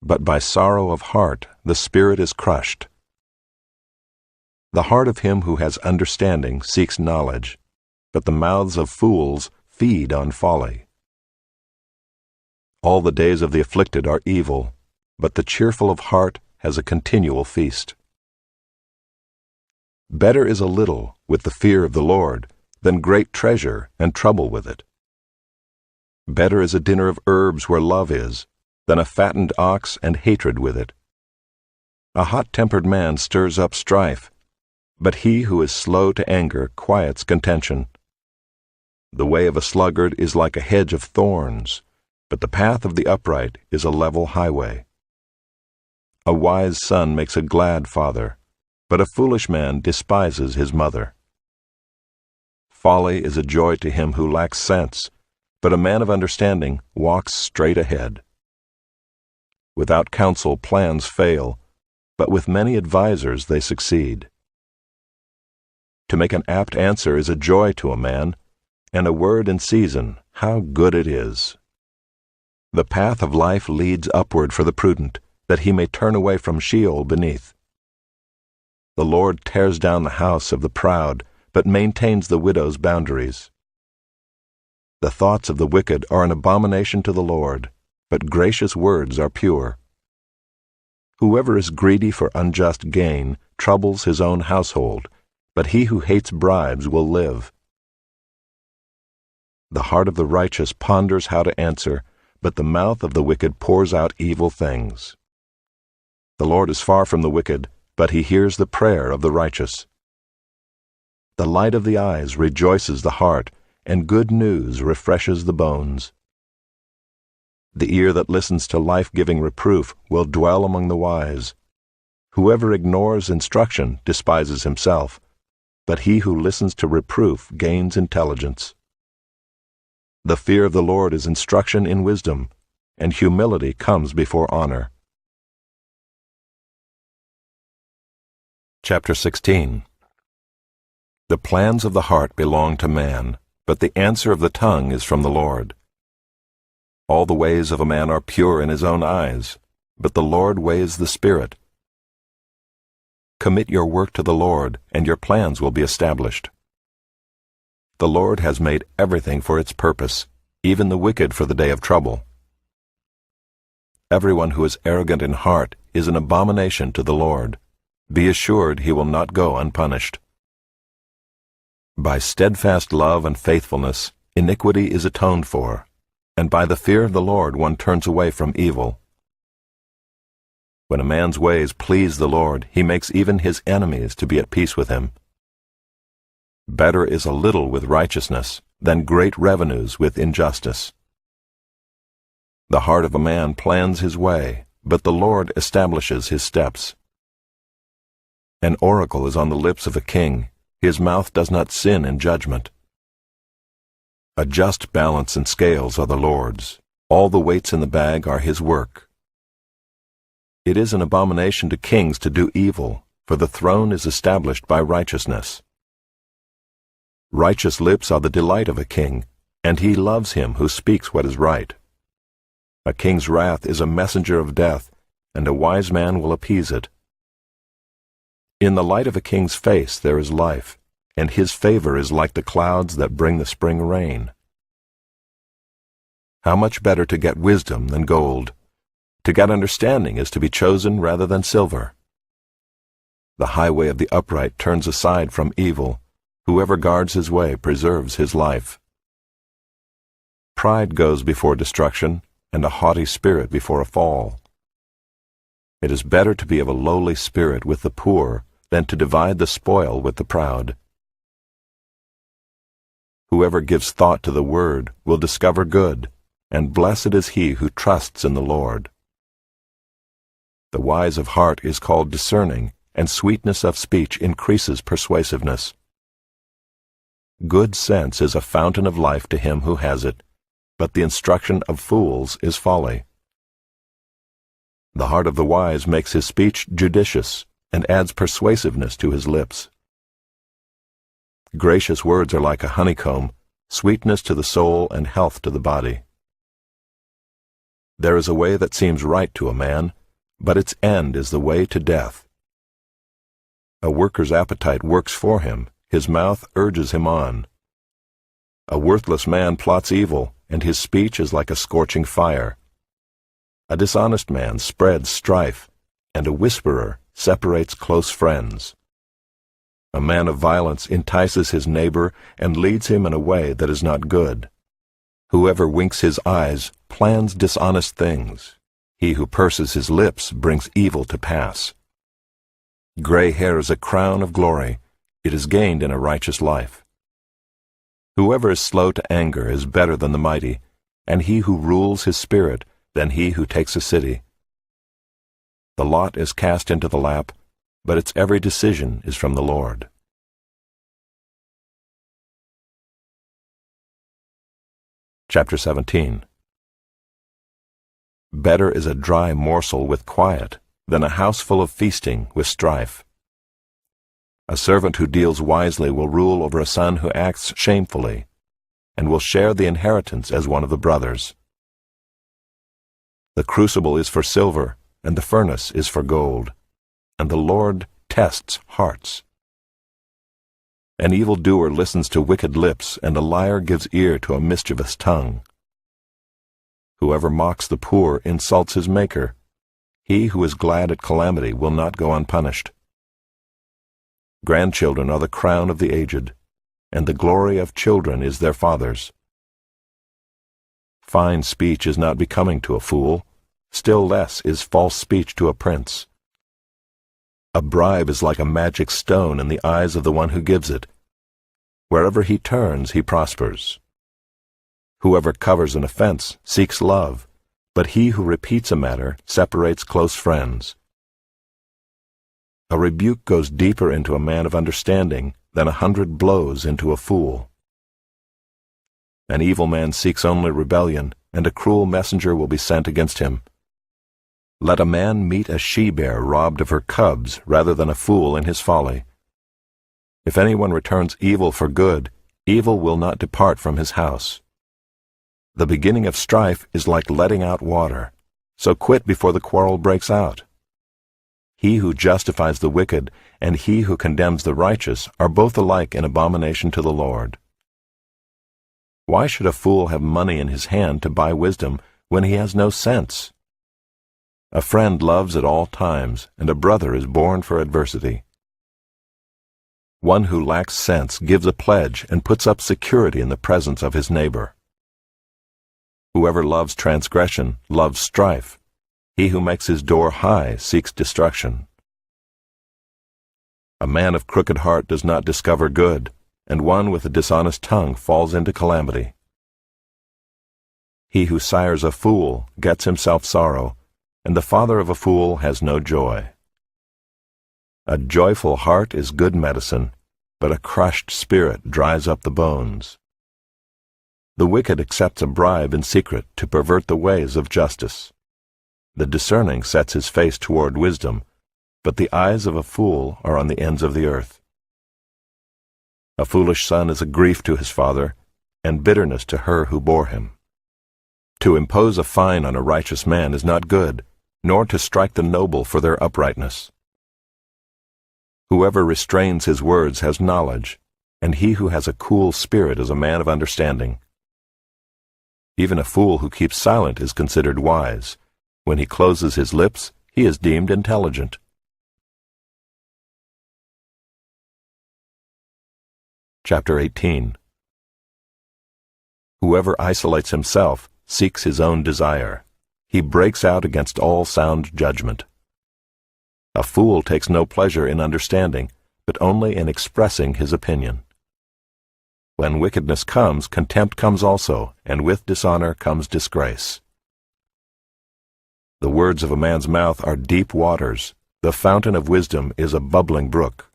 but by sorrow of heart the spirit is crushed. The heart of him who has understanding seeks knowledge, but the mouths of fools feed on folly. All the days of the afflicted are evil, but the cheerful of heart has a continual feast. Better is a little with the fear of the Lord than great treasure and trouble with it. Better is a dinner of herbs where love is than a fattened ox and hatred with it. A hot-tempered man stirs up strife, but he who is slow to anger quiets contention. The way of a sluggard is like a hedge of thorns, but the path of the upright is a level highway. A wise son makes a glad father, but a foolish man despises his mother. Folly is a joy to him who lacks sense, but a man of understanding walks straight ahead. Without counsel plans fail, but with many advisers they succeed. To make an apt answer is a joy to a man, and a word in season, how good it is. The path of life leads upward for the prudent, that he may turn away from Sheol beneath. The Lord tears down the house of the proud, but maintains the widow's boundaries. The thoughts of the wicked are an abomination to the Lord, but gracious words are pure. Whoever is greedy for unjust gain troubles his own household, but he who hates bribes will live. The heart of the righteous ponders how to answer, but the mouth of the wicked pours out evil things. The Lord is far from the wicked, but he hears the prayer of the righteous. The light of the eyes rejoices the heart, and good news refreshes the bones. The ear that listens to life-giving reproof will dwell among the wise. Whoever ignores instruction despises himself, but he who listens to reproof gains intelligence. The fear of the Lord is instruction in wisdom, and humility comes before honor. Chapter 16. The plans of the heart belong to man, but the answer of the tongue is from the Lord. All the ways of a man are pure in his own eyes, but the Lord weighs the spirit. Commit your work to the Lord, and your plans will be established. The Lord has made everything for its purpose, even the wicked for the day of trouble. Everyone who is arrogant in heart is an abomination to the Lord. Be assured he will not go unpunished. By steadfast love and faithfulness, iniquity is atoned for, and by the fear of the Lord one turns away from evil. When a man's ways please the Lord, he makes even his enemies to be at peace with him. Better is a little with righteousness than great revenues with injustice. The heart of a man plans his way, but the Lord establishes his steps. An oracle is on the lips of a king. His mouth does not sin in judgment. A just balance and scales are the Lord's. All the weights in the bag are his work. It is an abomination to kings to do evil, for the throne is established by righteousness. Righteous lips are the delight of a king, and he loves him who speaks what is right. A king's wrath is a messenger of death, and a wise man will appease it. In the light of a king's face there is life, and his favor is like the clouds that bring the spring rain. How much better to get wisdom than gold? To get understanding is to be chosen rather than silver. The highway of the upright turns aside from evil. Whoever guards his way preserves his life. Pride goes before destruction, and a haughty spirit before a fall. It is better to be of a lowly spirit with the poor than to divide the spoil with the proud. Whoever gives thought to the word will discover good, and blessed is he who trusts in the Lord. The wise of heart is called discerning, and sweetness of speech increases persuasiveness. Good sense is a fountain of life to him who has it, but the instruction of fools is folly. The heart of the wise makes his speech judicious, and adds persuasiveness to his lips. Gracious words are like a honeycomb, sweetness to the soul and health to the body. There is a way that seems right to a man, but its end is the way to death. A worker's appetite works for him, his mouth urges him on. A worthless man plots evil, and his speech is like a scorching fire. A dishonest man spreads strife, and a whisperer separates close friends. A man of violence entices his neighbor and leads him in a way that is not good. Whoever winks his eyes plans dishonest things. He who purses his lips brings evil to pass. Gray hair is a crown of glory. It is gained in a righteous life. Whoever is slow to anger is better than the mighty, and he who rules his spirit than he who takes a city. The lot is cast into the lap, but its every decision is from the Lord. Chapter 17. Better is a dry morsel with quiet than a house full of feasting with strife. A servant who deals wisely will rule over a son who acts shamefully, and will share the inheritance as one of the brothers. The crucible is for silver, and the furnace is for gold, and the Lord tests hearts. An evildoer listens to wicked lips, and a liar gives ear to a mischievous tongue. Whoever mocks the poor insults his Maker. He who is glad at calamity will not go unpunished. Grandchildren are the crown of the aged, and the glory of children is their fathers. Fine speech is not becoming to a fool, still less is false speech to a prince. A bribe is like a magic stone in the eyes of the one who gives it. Wherever he turns, he prospers. Whoever covers an offense seeks love, but he who repeats a matter separates close friends. A rebuke goes deeper into a man of understanding than 100 blows into a fool. An evil man seeks only rebellion, and a cruel messenger will be sent against him. Let a man meet a she-bear robbed of her cubs rather than a fool in his folly. If anyone returns evil for good, evil will not depart from his house. The beginning of strife is like letting out water, so quit before the quarrel breaks out. He who justifies the wicked and he who condemns the righteous are both alike an abomination to the Lord. Why should a fool have money in his hand to buy wisdom when he has no sense? A friend loves at all times, and a brother is born for adversity. One who lacks sense gives a pledge and puts up security in the presence of his neighbor. Whoever loves transgression loves strife. He who makes his door high seeks destruction. A man of crooked heart does not discover good, and one with a dishonest tongue falls into calamity. He who sires a fool gets himself sorrow, and the father of a fool has no joy. A joyful heart is good medicine, but a crushed spirit dries up the bones. The wicked accepts a bribe in secret to pervert the ways of justice. The discerning sets his face toward wisdom, but the eyes of a fool are on the ends of the earth. A foolish son is a grief to his father, and bitterness to her who bore him. To impose a fine on a righteous man is not good, nor to strike the noble for their uprightness. Whoever restrains his words has knowledge, and he who has a cool spirit is a man of understanding. Even a fool who keeps silent is considered wise. When he closes his lips, he is deemed intelligent. Chapter 18. Whoever isolates himself seeks his own desire. He breaks out against all sound judgment. A fool takes no pleasure in understanding, but only in expressing his opinion. When wickedness comes, contempt comes also, and with dishonor comes disgrace. The words of a man's mouth are deep waters. The fountain of wisdom is a bubbling brook.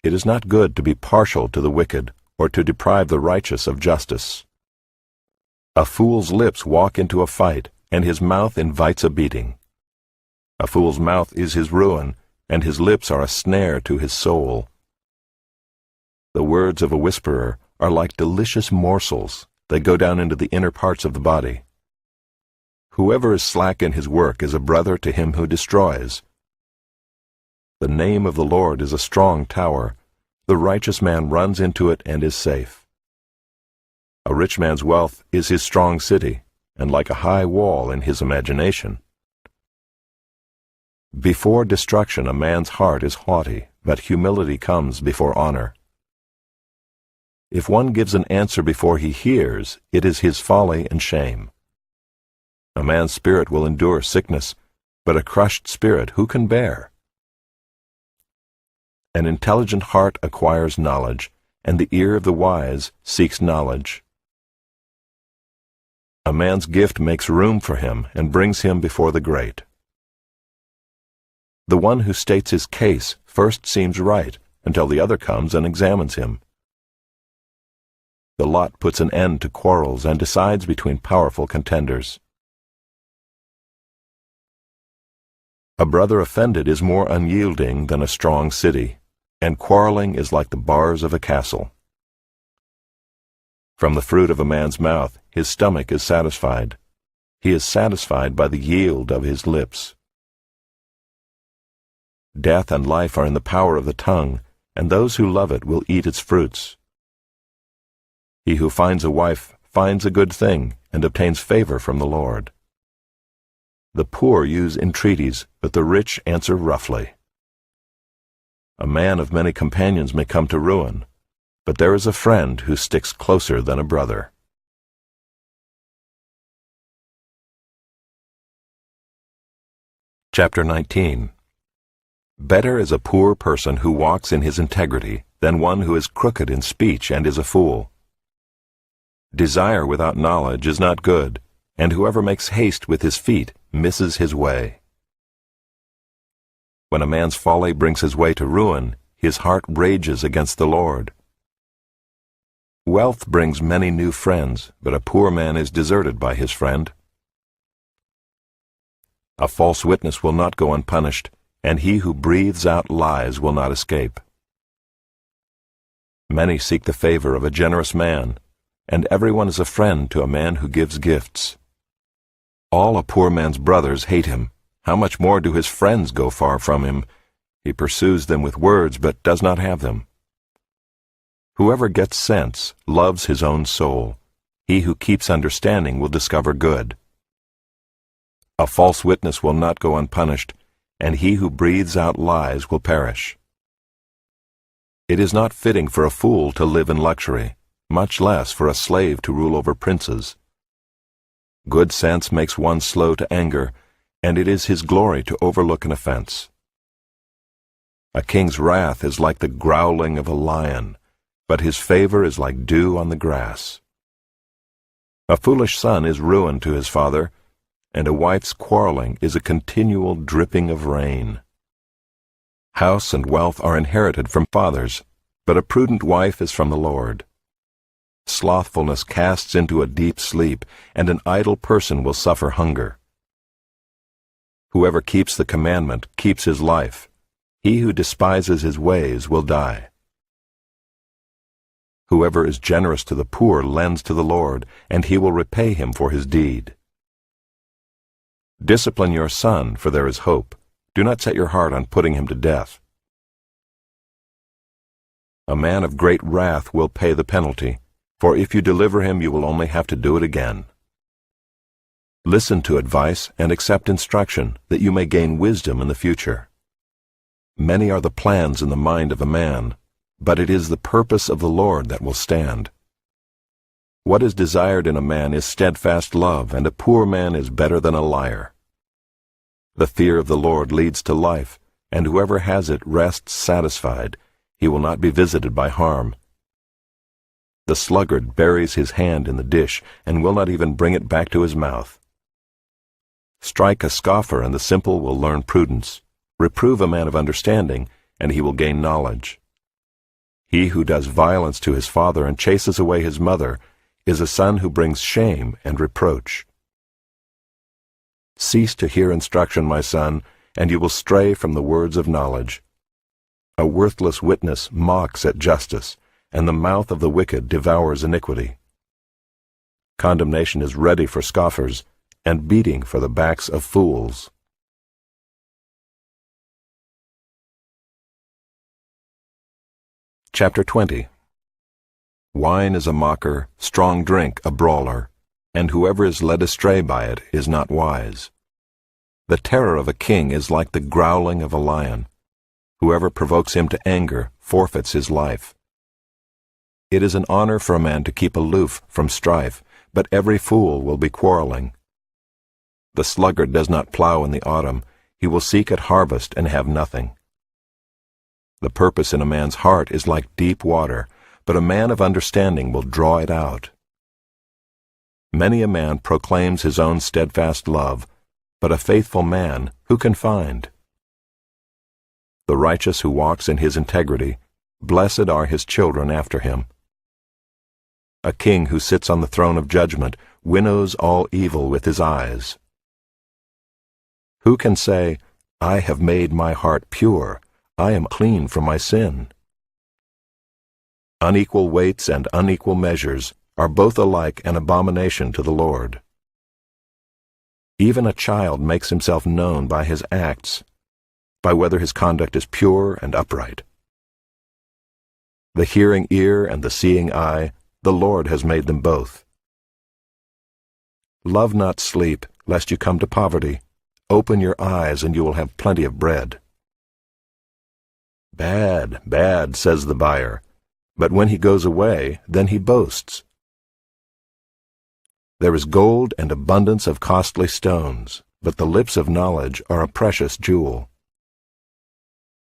It is not good to be partial to the wicked, or to deprive the righteous of justice. A fool's lips walk into a fight, and his mouth invites a beating. A fool's mouth is his ruin, and his lips are a snare to his soul. The words of a whisperer are like delicious morsels. They go down into the inner parts of the body. Whoever is slack in his work is a brother to him who destroys. The name of the Lord is a strong tower. The righteous man runs into it and is safe. A rich man's wealth is his strong city, and like a high wall in his imagination. Before destruction a man's heart is haughty, but humility comes before honor. If one gives an answer before he hears, it is his folly and shame. A man's spirit will endure sickness, but a crushed spirit who can bear? An intelligent heart acquires knowledge, and the ear of the wise seeks knowledge. A man's gift makes room for him and brings him before the great. The one who states his case first seems right until the other comes and examines him. The lot puts an end to quarrels and decides between powerful contenders. A brother offended is more unyielding than a strong city, and quarreling is like the bars of a castle. From the fruit of a man's mouth his stomach is satisfied. He is satisfied by the yield of his lips. Death and life are in the power of the tongue, and those who love it will eat its fruits. He who finds a wife finds a good thing and obtains favor from the Lord. The poor use entreaties, but the rich answer roughly. A man of many companions may come to ruin, but there is a friend who sticks closer than a brother. Chapter 19. Better is a poor person who walks in his integrity than one who is crooked in speech and is a fool. Desire without knowledge is not good, and whoever makes haste with his feet misses his way. When a man's folly brings his way to ruin, his heart rages against the Lord. Wealth brings many new friends, but a poor man is deserted by his friend. A false witness will not go unpunished, and he who breathes out lies will not escape. Many seek the favor of a generous man, and everyone is a friend to a man who gives gifts. All a poor man's brothers hate him. How much more do his friends go far from him? He pursues them with words, but does not have them. Whoever gets sense loves his own soul. He who keeps understanding will discover good. A false witness will not go unpunished, and he who breathes out lies will perish. It is not fitting for a fool to live in luxury, much less for a slave to rule over princes. Good sense makes one slow to anger, and it is his glory to overlook an offense. A king's wrath is like the growling of a lion, but his favor is like dew on the grass. A foolish son is ruin to his father, and a wife's quarreling is a continual dripping of rain. House and wealth are inherited from fathers, but a prudent wife is from the Lord. Slothfulness casts into a deep sleep, and an idle person will suffer hunger. Whoever keeps the commandment keeps his life. He who despises his ways will die. Whoever is generous to the poor lends to the Lord, and he will repay him for his deed. Discipline your son, for there is hope. Do not set your heart on putting him to death. A man of great wrath will pay the penalty, for if you deliver him, you will only have to do it again. Listen to advice and accept instruction, that you may gain wisdom in the future. Many are the plans in the mind of a man, but it is the purpose of the Lord that will stand. What is desired in a man is steadfast love, and a poor man is better than a liar. The fear of the Lord leads to life, and whoever has it rests satisfied. He will not be visited by harm. The sluggard buries his hand in the dish, and will not even bring it back to his mouth. Strike a scoffer, and the simple will learn prudence. Reprove a man of understanding, and he will gain knowledge. He who does violence to his father and chases away his mother is a son who brings shame and reproach. Cease to hear instruction, my son, and you will stray from the words of knowledge. A worthless witness mocks at justice, and the mouth of the wicked devours iniquity. Condemnation is ready for scoffers, and beating for the backs of fools. Chapter 20. Wine is a mocker, strong drink a brawler, and whoever is led astray by it is not wise. The terror of a king is like the growling of a lion. Whoever provokes him to anger forfeits his life. It is an honor for a man to keep aloof from strife, but every fool will be quarreling. The sluggard does not plow in the autumn. He will seek at harvest and have nothing. The purpose in a man's heart is like deep water, but a man of understanding will draw it out. Many a man proclaims his own steadfast love, but a faithful man who can find? The righteous who walks in his integrity, blessed are his children after him. A king who sits on the throne of judgment winnows all evil with his eyes. Who can say, I have made my heart pure, I am clean from my sin? Unequal weights and unequal measures are both alike an abomination to the Lord. Even a child makes himself known by his acts, by whether his conduct is pure and upright. The hearing ear and the seeing eye, the Lord has made them both. Love not sleep, lest you come to poverty. Open your eyes, and you will have plenty of bread. Bad, bad, says the buyer, but when he goes away, then he boasts. There is gold and abundance of costly stones, but the lips of knowledge are a precious jewel.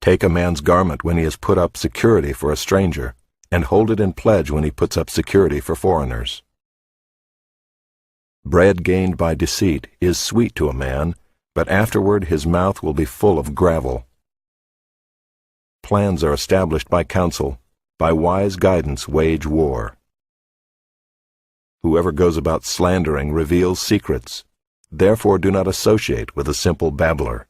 Take a man's garment when he has put up security for a stranger, and hold it in pledge when he puts up security for foreigners. Bread gained by deceit is sweet to a man, but afterward his mouth will be full of gravel. Plans are established by counsel, by wise guidance wage war. Whoever goes about slandering reveals secrets. Therefore do not associate with a simple babbler.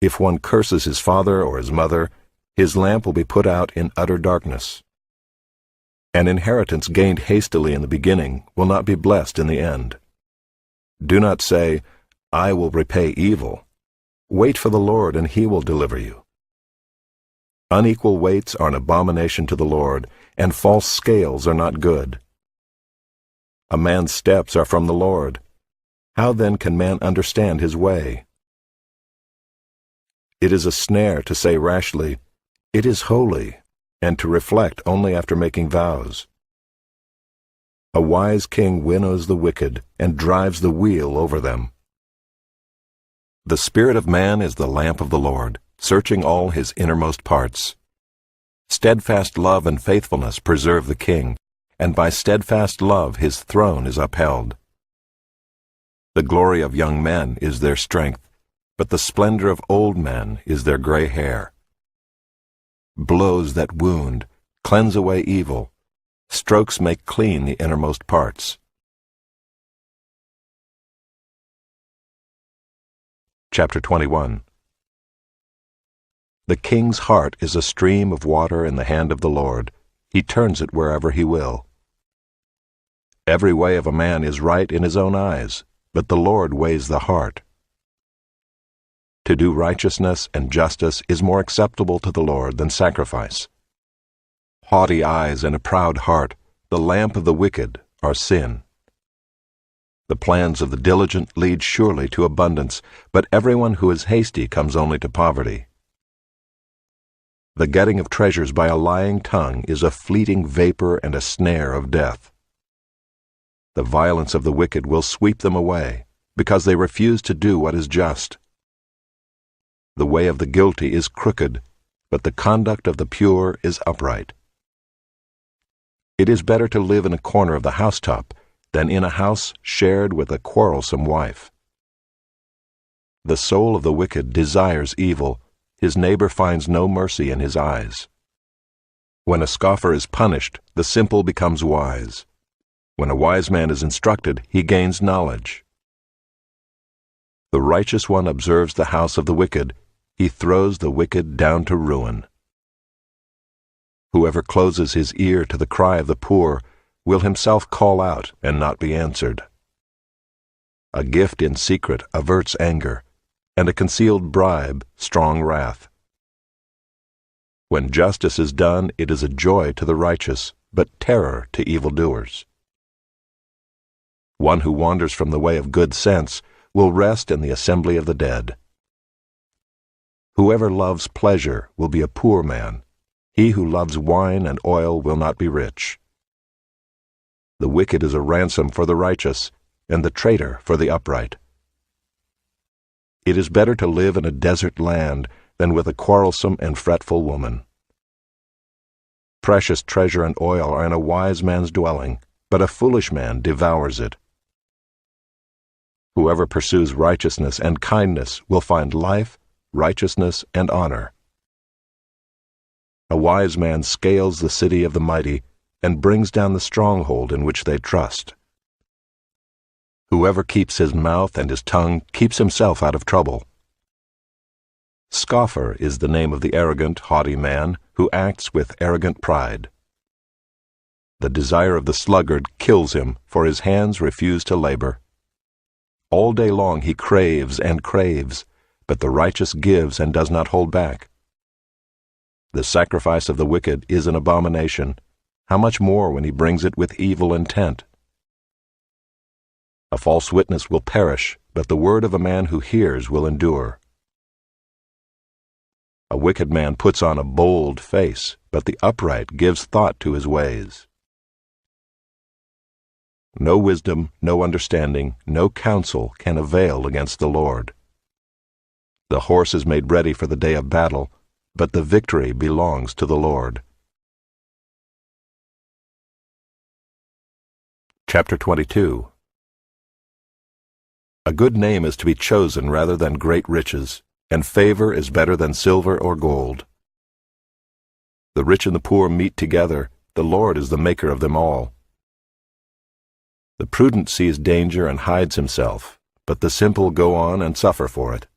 If one curses his father or his mother, his lamp will be put out in utter darkness. An inheritance gained hastily in the beginning will not be blessed in the end. Do not say, I will repay evil. Wait for the Lord, and he will deliver you. Unequal weights are an abomination to the Lord, and false scales are not good. A man's steps are from the Lord. How then can man understand his way? It is a snare to say rashly, "It is holy," and to reflect only after making vows. A wise king winnows the wicked and drives the wheel over them. The spirit of man is the lamp of the Lord, searching all his innermost parts. Steadfast love and faithfulness preserve the king, and by steadfast love his throne is upheld. The glory of young men is their strength, but the splendor of old men is their gray hair. Blows that wound cleanse away evil. Strokes make clean the innermost parts. Chapter 21. The king's heart is a stream of water in the hand of the Lord. He turns it wherever he will. Every way of a man is right in his own eyes, but the Lord weighs the heart. To do righteousness and justice is more acceptable to the Lord than sacrifice. Haughty eyes and a proud heart, the lamp of the wicked, are sin. The plans of the diligent lead surely to abundance, but everyone who is hasty comes only to poverty. The getting of treasures by a lying tongue is a fleeting vapor and a snare of death. The violence of the wicked will sweep them away, because they refuse to do what is just. The way of the guilty is crooked, but the conduct of the pure is upright. It is better to live in a corner of the housetop than in a house shared with a quarrelsome wife. The soul of the wicked desires evil. His neighbor finds no mercy in his eyes. When a scoffer is punished, the simple becomes wise. When a wise man is instructed, he gains knowledge. The righteous one observes the house of the wicked. He throws the wicked down to ruin. Whoever closes his ear to the cry of the poor will himself call out and not be answered. A gift in secret averts anger, and a concealed bribe strong wrath. When justice is done, it is a joy to the righteous, but terror to evildoers. One who wanders from the way of good sense will rest in the assembly of the dead. Whoever loves pleasure will be a poor man. He who loves wine and oil will not be rich. The wicked is a ransom for the righteous, and the traitor for the upright. It is better to live in a desert land than with a quarrelsome and fretful woman. Precious treasure and oil are in a wise man's dwelling, but a foolish man devours it. Whoever pursues righteousness and kindness will find life, righteousness, and honor. A wise man scales the city of the mighty and brings down the stronghold in which they trust. Whoever keeps his mouth and his tongue keeps himself out of trouble. Scoffer is the name of the arrogant, haughty man who acts with arrogant pride. The desire of the sluggard kills him, for his hands refuse to labor. All day long he craves and craves, but the righteous gives and does not hold back. The sacrifice of the wicked is an abomination. How much more when he brings it with evil intent? A false witness will perish, but the word of a man who hears will endure. A wicked man puts on a bold face, but the upright gives thought to his ways. No wisdom, no understanding, no counsel can avail against the Lord. The horse is made ready for the day of battle, but the victory belongs to the Lord. Chapter 22. A good name is to be chosen rather than great riches, and favor is better than silver or gold. The rich and the poor meet together. The Lord is the maker of them all. The prudent sees danger and hides himself, but the simple go on and suffer for it.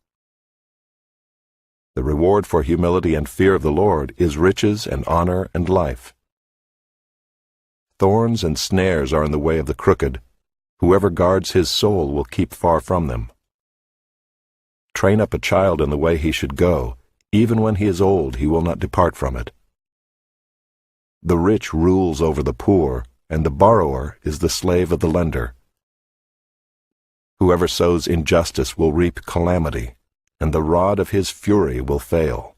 The reward for humility and fear of the Lord is riches and honor and life. Thorns and snares are in the way of the crooked. Whoever guards his soul will keep far from them. Train up a child in the way he should go. Even when he is old, he will not depart from it. The rich rules over the poor, and the borrower is the slave of the lender. Whoever sows injustice will reap calamity, and the rod of his fury will fail.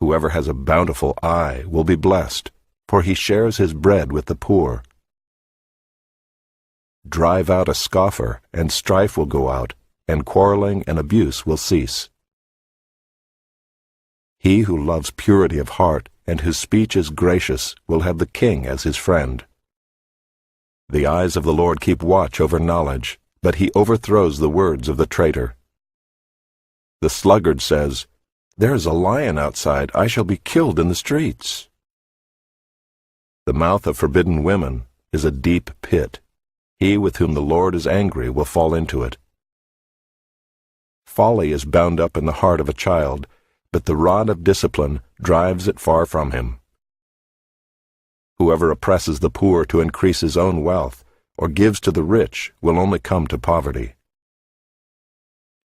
Whoever has a bountiful eye will be blessed, for he shares his bread with the poor. Drive out a scoffer, and strife will go out, and quarreling and abuse will cease. He who loves purity of heart, and whose speech is gracious, will have the king as his friend. The eyes of the Lord keep watch over knowledge, but he overthrows the words of the traitor. The sluggard says, "There is a lion outside, I shall be killed in the streets." The mouth of forbidden women is a deep pit. He with whom the Lord is angry will fall into it. Folly is bound up in the heart of a child, but the rod of discipline drives it far from him. Whoever oppresses the poor to increase his own wealth, or gives to the rich, will only come to poverty.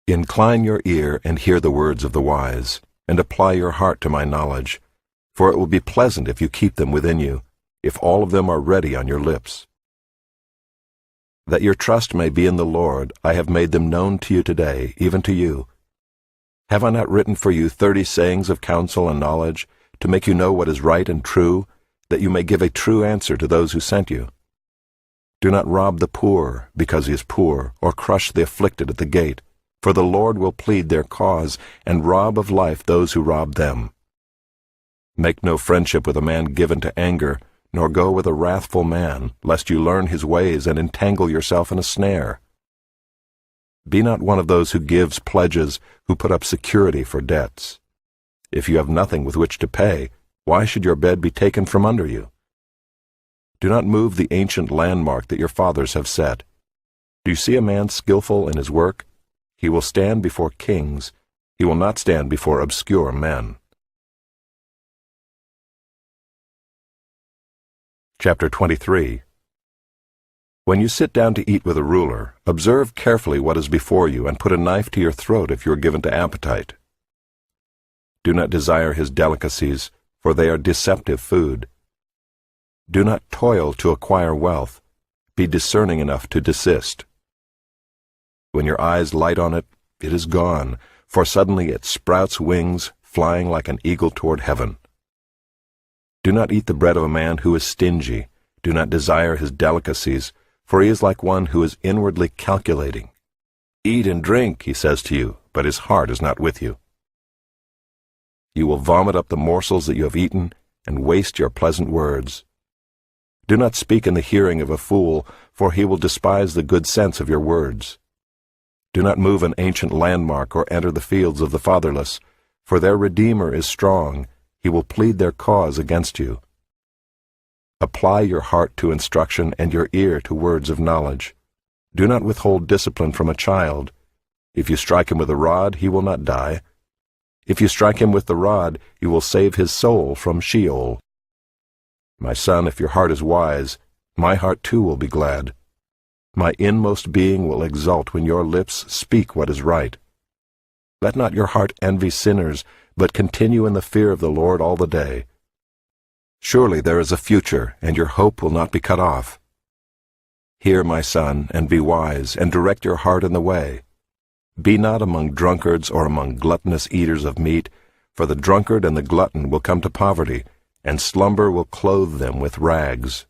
Incline your ear and hear the words of the wise, and apply your heart to my knowledge, for it will be pleasant if you keep them within you, if all of them are ready on your lips. That your trust may be in the Lord, I have made them known to you today, even to you. Have I not written for you 30 sayings of counsel and knowledge, to make you know what is right and true, that you may give a true answer to those who sent you? Do not rob the poor, because he is poor, or crush the afflicted at the gate, for the Lord will plead their cause, and rob of life those who rob them. Make no friendship with a man given to anger, nor go with a wrathful man, lest you learn his ways and entangle yourself in a snare. Be not one of those who gives pledges, who put up security for debts. If you have nothing with which to pay, why should your bed be taken from under you? Do not move the ancient landmark that your fathers have set. Do you see a man skillful in his work? He will stand before kings. He will not stand before obscure men. Chapter 23. When you sit down to eat with a ruler, observe carefully what is before you, and put a knife to your throat if you are given to appetite. Do not desire his delicacies, for they are deceptive food. Do not toil to acquire wealth. Be discerning enough to desist. When your eyes light on it, it is gone, for suddenly it sprouts wings, flying like an eagle toward heaven. Do not eat the bread of a man who is stingy. Do not desire his delicacies, for he is like one who is inwardly calculating. Eat and drink, he says to you, but his heart is not with you. You will vomit up the morsels that you have eaten, and waste your pleasant words. Do not speak in the hearing of a fool, for he will despise the good sense of your words. Do not move an ancient landmark or enter the fields of the fatherless, for their Redeemer is strong. He will plead their cause against you. Apply your heart to instruction and your ear to words of knowledge. Do not withhold discipline from a child. If you strike him with a rod, he will not die. If you strike him with the rod, you will save his soul from Sheol. My son, if your heart is wise, my heart too will be glad. My inmost being will exult when your lips speak what is right. Let not your heart envy sinners, but continue in the fear of the Lord all the day. Surely there is a future, and your hope will not be cut off. Hear, my son, and be wise, and direct your heart in the way. Be not among drunkards or among gluttonous eaters of meat, for the drunkard and the glutton will come to poverty, and slumber will clothe them with rags.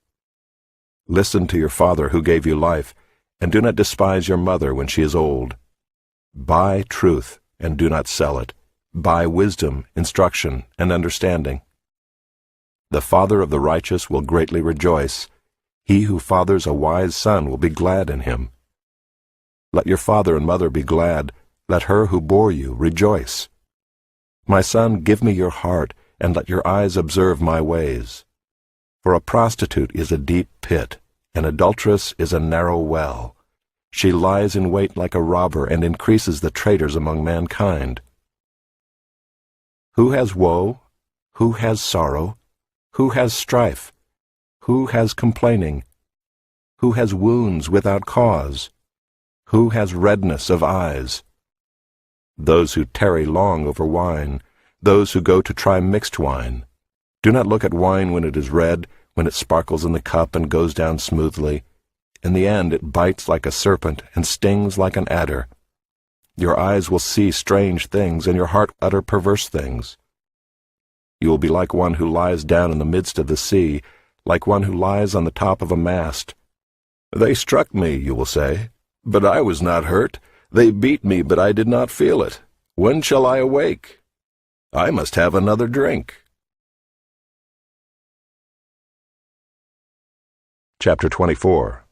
Listen to your father who gave you life, and do not despise your mother when she is old. Buy truth, and do not sell it. Buy wisdom, instruction, and understanding. The father of the righteous will greatly rejoice. He who fathers a wise son will be glad in him. Let your father and mother be glad. Let her who bore you rejoice. My son, give me your heart, and let your eyes observe my ways. For a prostitute is a deep pit, an adulteress is a narrow well. She lies in wait like a robber and increases the traitors among mankind. Who has woe? Who has sorrow? Who has strife? Who has complaining? Who has wounds without cause? Who has redness of eyes? those who tarry long over wine, those who go to try mixed wine. Do not look at wine when it is red, when it sparkles in the cup and goes down smoothly. In the end it bites like a serpent and stings like an adder. Your eyes will see strange things, and your heart utter perverse things. You will be like one who lies down in the midst of the sea, like one who lies on the top of a mast. They struck me, you will say, but I was not hurt. They beat me, but I did not feel it. When shall I awake? I must have another drink. Chapter 24.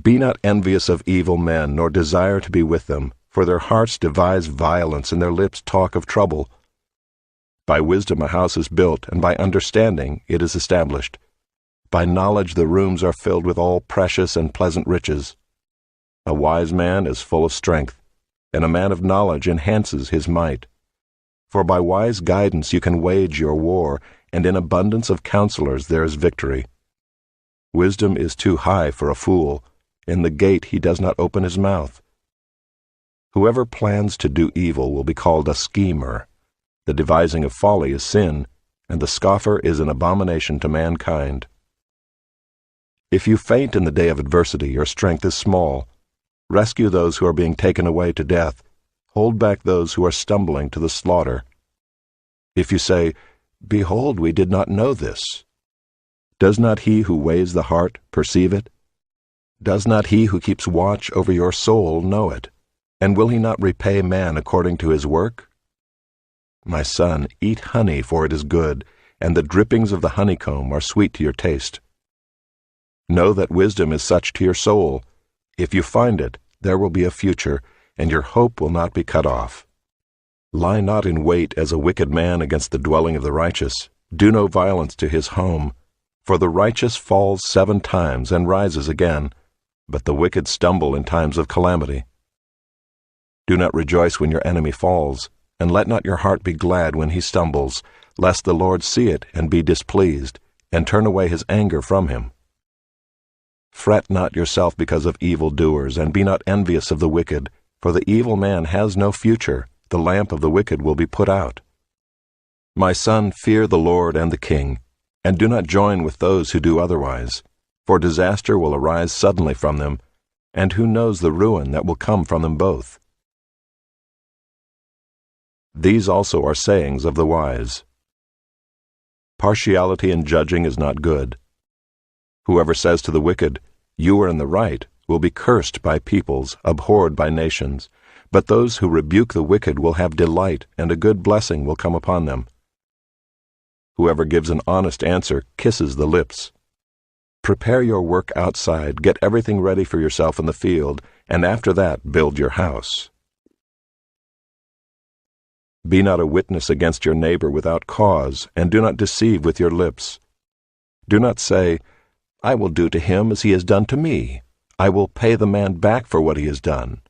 Be not envious of evil men, nor desire to be with them, for their hearts devise violence, and their lips talk of trouble. By wisdom a house is built, and by understanding it is established. By knowledge the rooms are filled with all precious and pleasant riches. A wise man is full of strength, and a man of knowledge enhances his might. For by wise guidance you can wage your war, and in abundance of counselors there is victory. Wisdom is too high for a fool. In the gate he does not open his mouth. Whoever plans to do evil will be called a schemer. The devising of folly is sin, and the scoffer is an abomination to mankind. If you faint in the day of adversity, your strength is small. Rescue those who are being taken away to death. Hold back those who are stumbling to the slaughter. If you say, "Behold, we did not know this," does not he who weighs the heart perceive it? Does not he who keeps watch over your soul know it? And will he not repay man according to his work? My son, eat honey, for it is good, and the drippings of the honeycomb are sweet to your taste. Know that wisdom is such to your soul. If you find it, there will be a future, and your hope will not be cut off. Lie not in wait as a wicked man against the dwelling of the righteous. Do no violence to his home. For the righteous falls 7 times and rises again, but the wicked stumble in times of calamity. Do not rejoice when your enemy falls, and let not your heart be glad when he stumbles, lest the Lord see it and be displeased, and turn away his anger from him. Fret not yourself because of evildoers, and be not envious of the wicked, for the evil man has no future. The lamp of the wicked will be put out. My son, fear the Lord and the king, and do not join with those who do otherwise, for disaster will arise suddenly from them, and who knows the ruin that will come from them both. These also are sayings of the wise. Partiality in judging is not good. Whoever says to the wicked, "You are in the right," will be cursed by peoples, abhorred by nations. But those who rebuke the wicked will have delight, and a good blessing will come upon them. Whoever gives an honest answer kisses the lips. Prepare your work outside, get everything ready for yourself in the field, and after that build your house. Be not a witness against your neighbor without cause, and do not deceive with your lips. Do not say, "I will do to him as he has done to me. I will pay the man back for what he has done."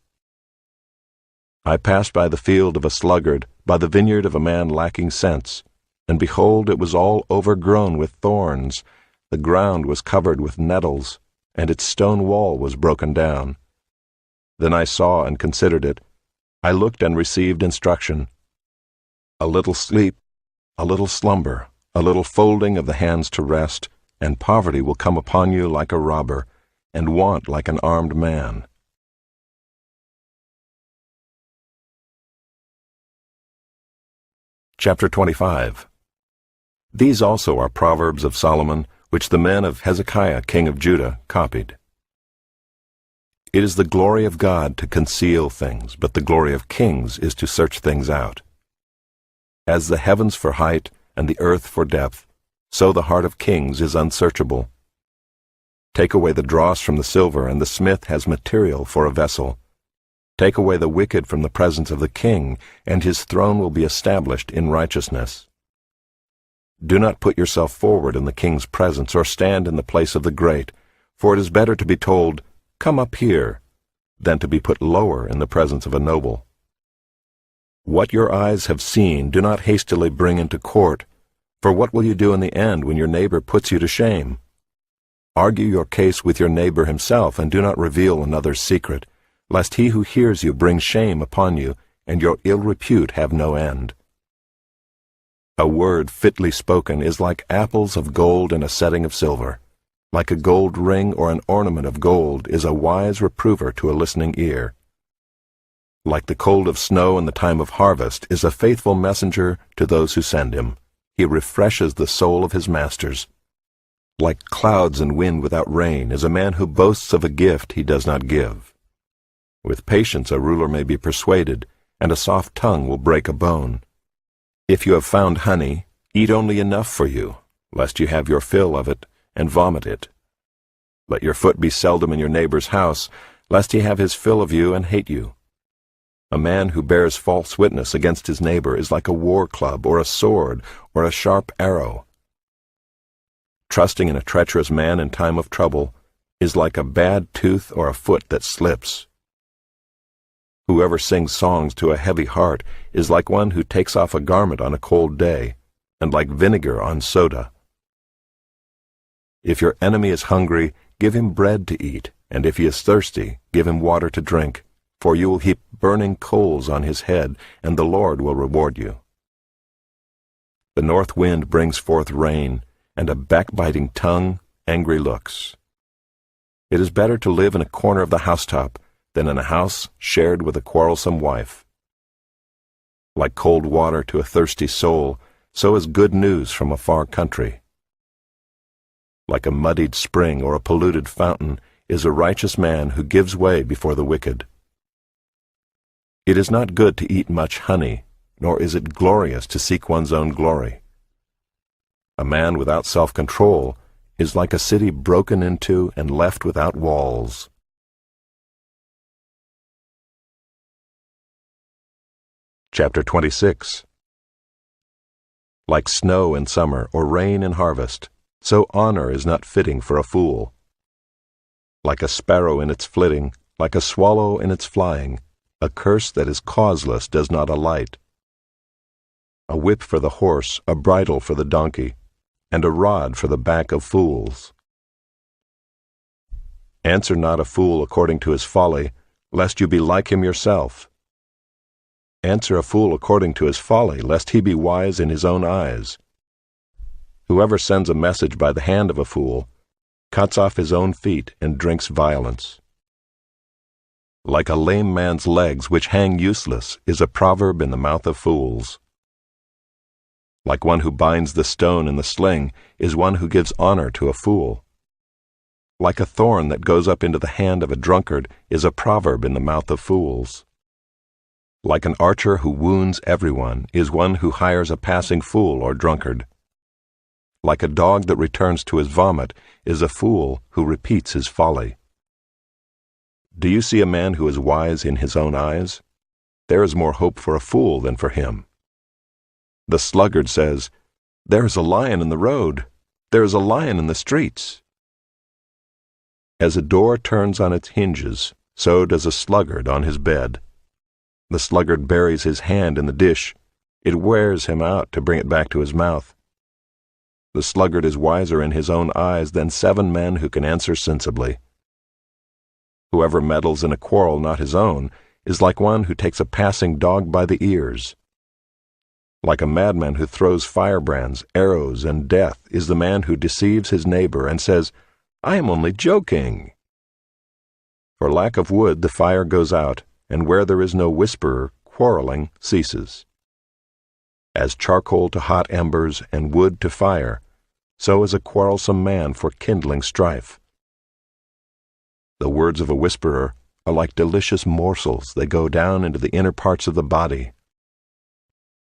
I passed by the field of a sluggard, by the vineyard of a man lacking sense, and behold, it was all overgrown with thorns. The ground was covered with nettles, and its stone wall was broken down. Then I saw and considered it. I looked and received instruction. A little sleep, a little slumber, a little folding of the hands to rest, and poverty will come upon you like a robber, and want like an armed man. Chapter 25. These also are Proverbs of Solomon, which the men of Hezekiah king of Judah copied. It is the glory of God to conceal things, but the glory of kings is to search things out. As the heavens for height and the earth for depth, so the heart of kings is unsearchable. Take away the dross from the silver, and the smith has material for a vessel. Take away the wicked from the presence of the king, and his throne will be established in righteousness. Do not put yourself forward in the king's presence, or stand in the place of the great, for it is better to be told, "Come up here," than to be put lower in the presence of a noble. What your eyes have seen, do not hastily bring into court, for what will you do in the end when your neighbor puts you to shame? Argue your case with your neighbor himself, and do not reveal another's secret, lest he who hears you bring shame upon you, and your ill repute have no end. A word fitly spoken is like apples of gold in a setting of silver. Like a gold ring or an ornament of gold is a wise reprover to a listening ear. Like the cold of snow in the time of harvest is a faithful messenger to those who send him. He refreshes the soul of his masters. Like clouds and wind without rain is a man who boasts of a gift he does not give. With patience a ruler may be persuaded, and a soft tongue will break a bone. If you have found honey, eat only enough for you, lest you have your fill of it and vomit it. Let your foot be seldom in your neighbor's house, lest he have his fill of you and hate you. A man who bears false witness against his neighbor is like a war club or a sword or a sharp arrow. Trusting in a treacherous man in time of trouble is like a bad tooth or a foot that slips. Whoever sings songs to a heavy heart is like one who takes off a garment on a cold day, and like vinegar on soda. If your enemy is hungry, give him bread to eat, and if he is thirsty, give him water to drink, for you will heap burning coals on his head, and the Lord will reward you. The north wind brings forth rain, and a backbiting tongue, angry looks. It is better to live in a corner of the housetop than in a house shared with a quarrelsome wife. Like cold water to a thirsty soul, so is good news from a far country. Like a muddied spring or a polluted fountain is a righteous man who gives way before the wicked. It is not good to eat much honey, nor is it glorious to seek one's own glory. A man without self-control is like a city broken into and left without walls. Chapter 26. Like snow in summer or rain in harvest, so honor is not fitting for a fool. Like a sparrow in its flitting, like a swallow in its flying, a curse that is causeless does not alight. A whip for the horse, a bridle for the donkey, and a rod for the back of fools. Answer not a fool according to his folly, lest you be like him yourself. Answer a fool according to his folly, lest he be wise in his own eyes. Whoever sends a message by the hand of a fool cuts off his own feet and drinks violence. Like a lame man's legs which hang useless is a proverb in the mouth of fools. Like one who binds the stone in the sling is one who gives honor to a fool. Like a thorn that goes up into the hand of a drunkard is a proverb in the mouth of fools. Like an archer who wounds everyone is one who hires a passing fool or drunkard. Like a dog that returns to his vomit is a fool who repeats his folly. Do you see a man who is wise in his own eyes? There is more hope for a fool than for him. The sluggard says, "There is a lion in the road. There is a lion in the streets." As a door turns on its hinges, so does a sluggard on his bed. The sluggard buries his hand in the dish. It wears him out to bring it back to his mouth. The sluggard is wiser in his own eyes than 7 men who can answer sensibly. Whoever meddles in a quarrel not his own is like one who takes a passing dog by the ears. Like a madman who throws firebrands, arrows, and death is the man who deceives his neighbor and says, "I am only joking." For lack of wood the fire goes out, and where there is no whisperer, quarreling ceases. As charcoal to hot embers and wood to fire, so is a quarrelsome man for kindling strife. The words of a whisperer are like delicious morsels that go down into the inner parts of the body.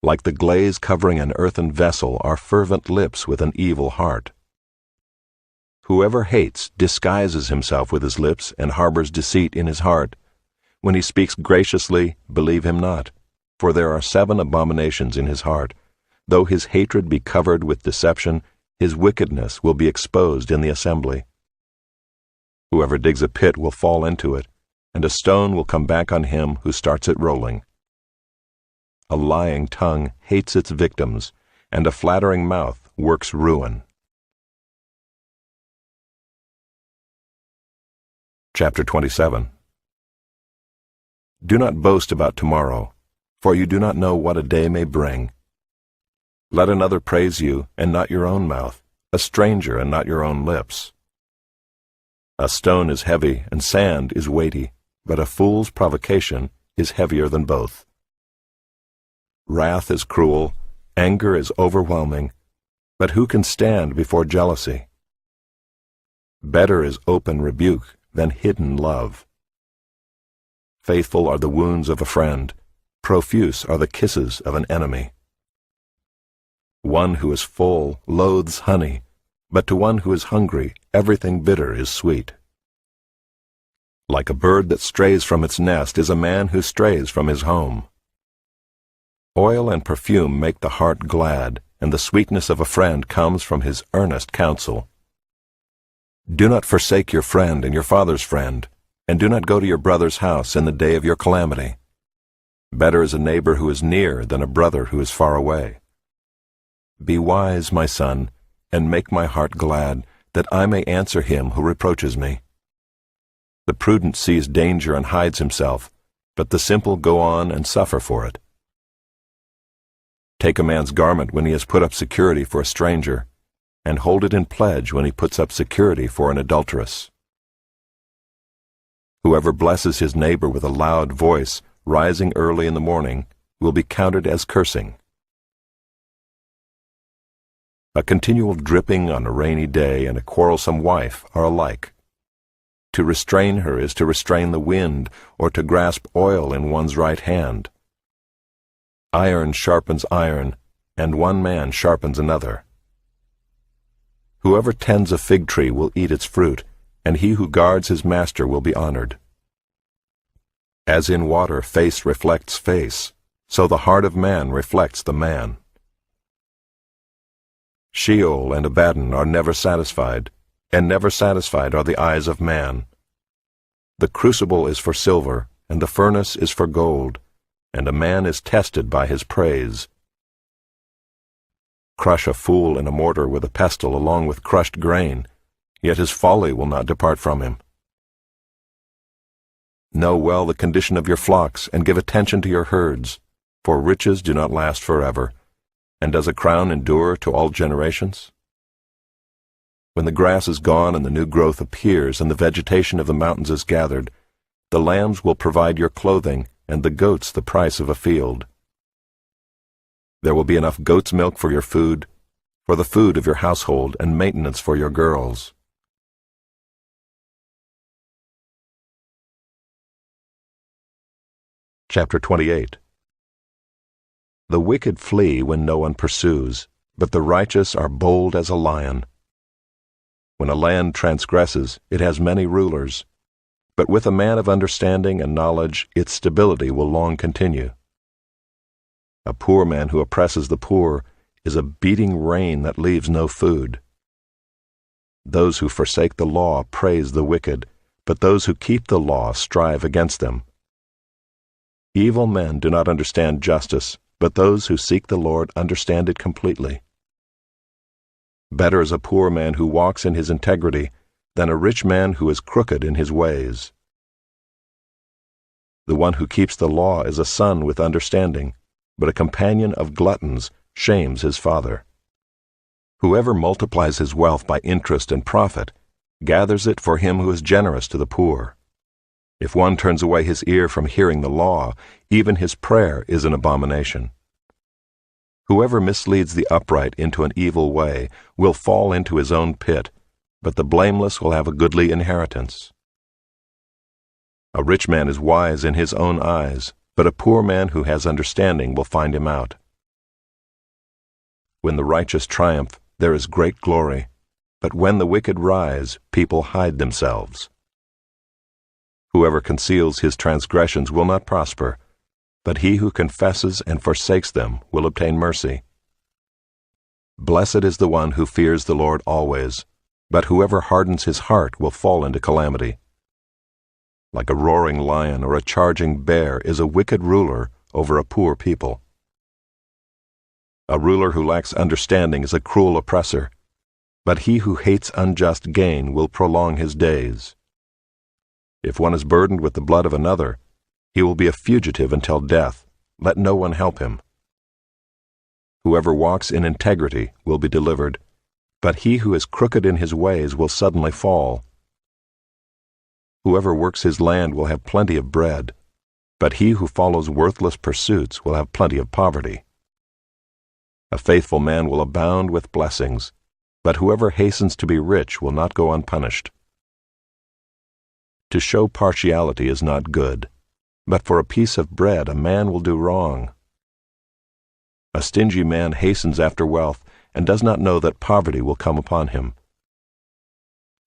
Like the glaze covering an earthen vessel are fervent lips with an evil heart. Whoever hates disguises himself with his lips and harbors deceit in his heart. When he speaks graciously, believe him not, for there are 7 abominations in his heart. Though his hatred be covered with deception, his wickedness will be exposed in the assembly. Whoever digs a pit will fall into it, and a stone will come back on him who starts it rolling. A lying tongue hates its victims, and a flattering mouth works ruin. Chapter 27. Do not boast about tomorrow, for you do not know what a day may bring. Let another praise you, and not your own mouth, a stranger, and not your own lips. A stone is heavy, and sand is weighty, but a fool's provocation is heavier than both. Wrath is cruel, anger is overwhelming, but who can stand before jealousy? Better is open rebuke than hidden love. Faithful are the wounds of a friend, profuse are the kisses of an enemy. One who is full loathes honey, but to one who is hungry everything bitter is sweet. Like a bird that strays from its nest is a man who strays from his home. Oil and perfume make the heart glad, and the sweetness of a friend comes from his earnest counsel. Do not forsake your friend and your father's friend, and do not go to your brother's house in the day of your calamity. Better is a neighbor who is near than a brother who is far away. Be wise, my son, and make my heart glad, that I may answer him who reproaches me. The prudent sees danger and hides himself, but the simple go on and suffer for it. Take a man's garment when he has put up security for a stranger, and hold it in pledge when he puts up security for an adulteress. Whoever blesses his neighbor with a loud voice, rising early in the morning, will be counted as cursing. A continual dripping on a rainy day and a quarrelsome wife are alike. To restrain her is to restrain the wind, or to grasp oil in one's right hand. Iron sharpens iron, and one man sharpens another. Whoever tends a fig tree will eat its fruit, and he who guards his master will be honored. As in water face reflects face, so the heart of man reflects the man. Sheol and Abaddon are never satisfied, and never satisfied are the eyes of man. The crucible is for silver, and the furnace is for gold, and a man is tested by his praise. Crush a fool in a mortar with a pestle along with crushed grain, yet his folly will not depart from him. Know well the condition of your flocks, and give attention to your herds, for riches do not last forever, and does a crown endure to all generations? When the grass is gone and the new growth appears, and the vegetation of the mountains is gathered, the lambs will provide your clothing, and the goats the price of a field. There will be enough goat's milk for your food, for the food of your household, and maintenance for your girls. Chapter 28. The wicked flee when no one pursues, but the righteous are bold as a lion. When a land transgresses, it has many rulers, but with a man of understanding and knowledge, its stability will long continue. A poor man who oppresses the poor is a beating rain that leaves no food. Those who forsake the law praise the wicked, but those who keep the law strive against them. Evil men do not understand justice, but those who seek the Lord understand it completely. Better is a poor man who walks in his integrity than a rich man who is crooked in his ways. The one who keeps the law is a son with understanding, but a companion of gluttons shames his father. Whoever multiplies his wealth by interest and profit gathers it for him who is generous to the poor. If one turns away his ear from hearing the law, even his prayer is an abomination. Whoever misleads the upright into an evil way will fall into his own pit, but the blameless will have a goodly inheritance. A rich man is wise in his own eyes, but a poor man who has understanding will find him out. When the righteous triumph, there is great glory, but when the wicked rise, people hide themselves. Whoever conceals his transgressions will not prosper, but he who confesses and forsakes them will obtain mercy. Blessed is the one who fears the Lord always, but whoever hardens his heart will fall into calamity. Like a roaring lion or a charging bear is a wicked ruler over a poor people. A ruler who lacks understanding is a cruel oppressor, but he who hates unjust gain will prolong his days. If one is burdened with the blood of another, He will be a fugitive until death. Let no one help him. Whoever walks in integrity will be delivered, but he who is crooked in his ways will suddenly fall. Whoever works his land will have plenty of bread, but he who follows worthless pursuits will have plenty of poverty. A faithful man will abound with blessings, but whoever hastens to be rich will not go unpunished. To show partiality is not good, but for a piece of bread a man will do wrong. A stingy man hastens after wealth and does not know that poverty will come upon him.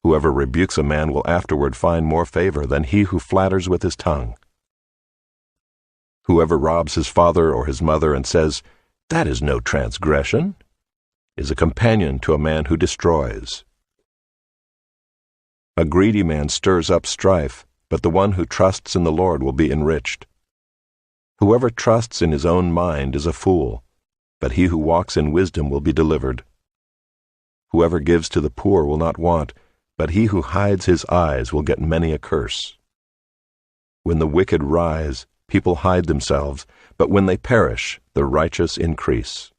Whoever rebukes a man will afterward find more favor than he who flatters with his tongue. Whoever robs his father or his mother and says, "That is no transgression," is a companion to a man who destroys. A greedy man stirs up strife, but the one who trusts in the Lord will be enriched. Whoever trusts in his own mind is a fool, but he who walks in wisdom will be delivered. Whoever gives to the poor will not want, but he who hides his eyes will get many a curse. When the wicked rise, people hide themselves, but when they perish, the righteous increase.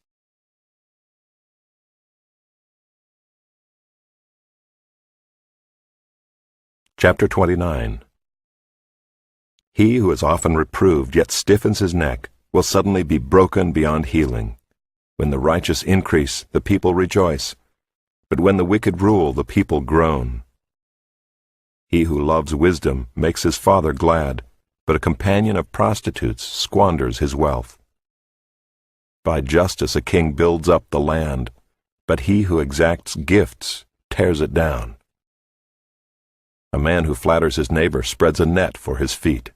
Chapter 29. He who is often reproved yet stiffens his neck will suddenly be broken beyond healing. When the righteous increase, the people rejoice, but when the wicked rule, the people groan. He who loves wisdom makes his father glad, but a companion of prostitutes squanders his wealth. By justice a king builds up the land, but he who exacts gifts tears it down. A man who flatters his neighbor spreads a net for his feet.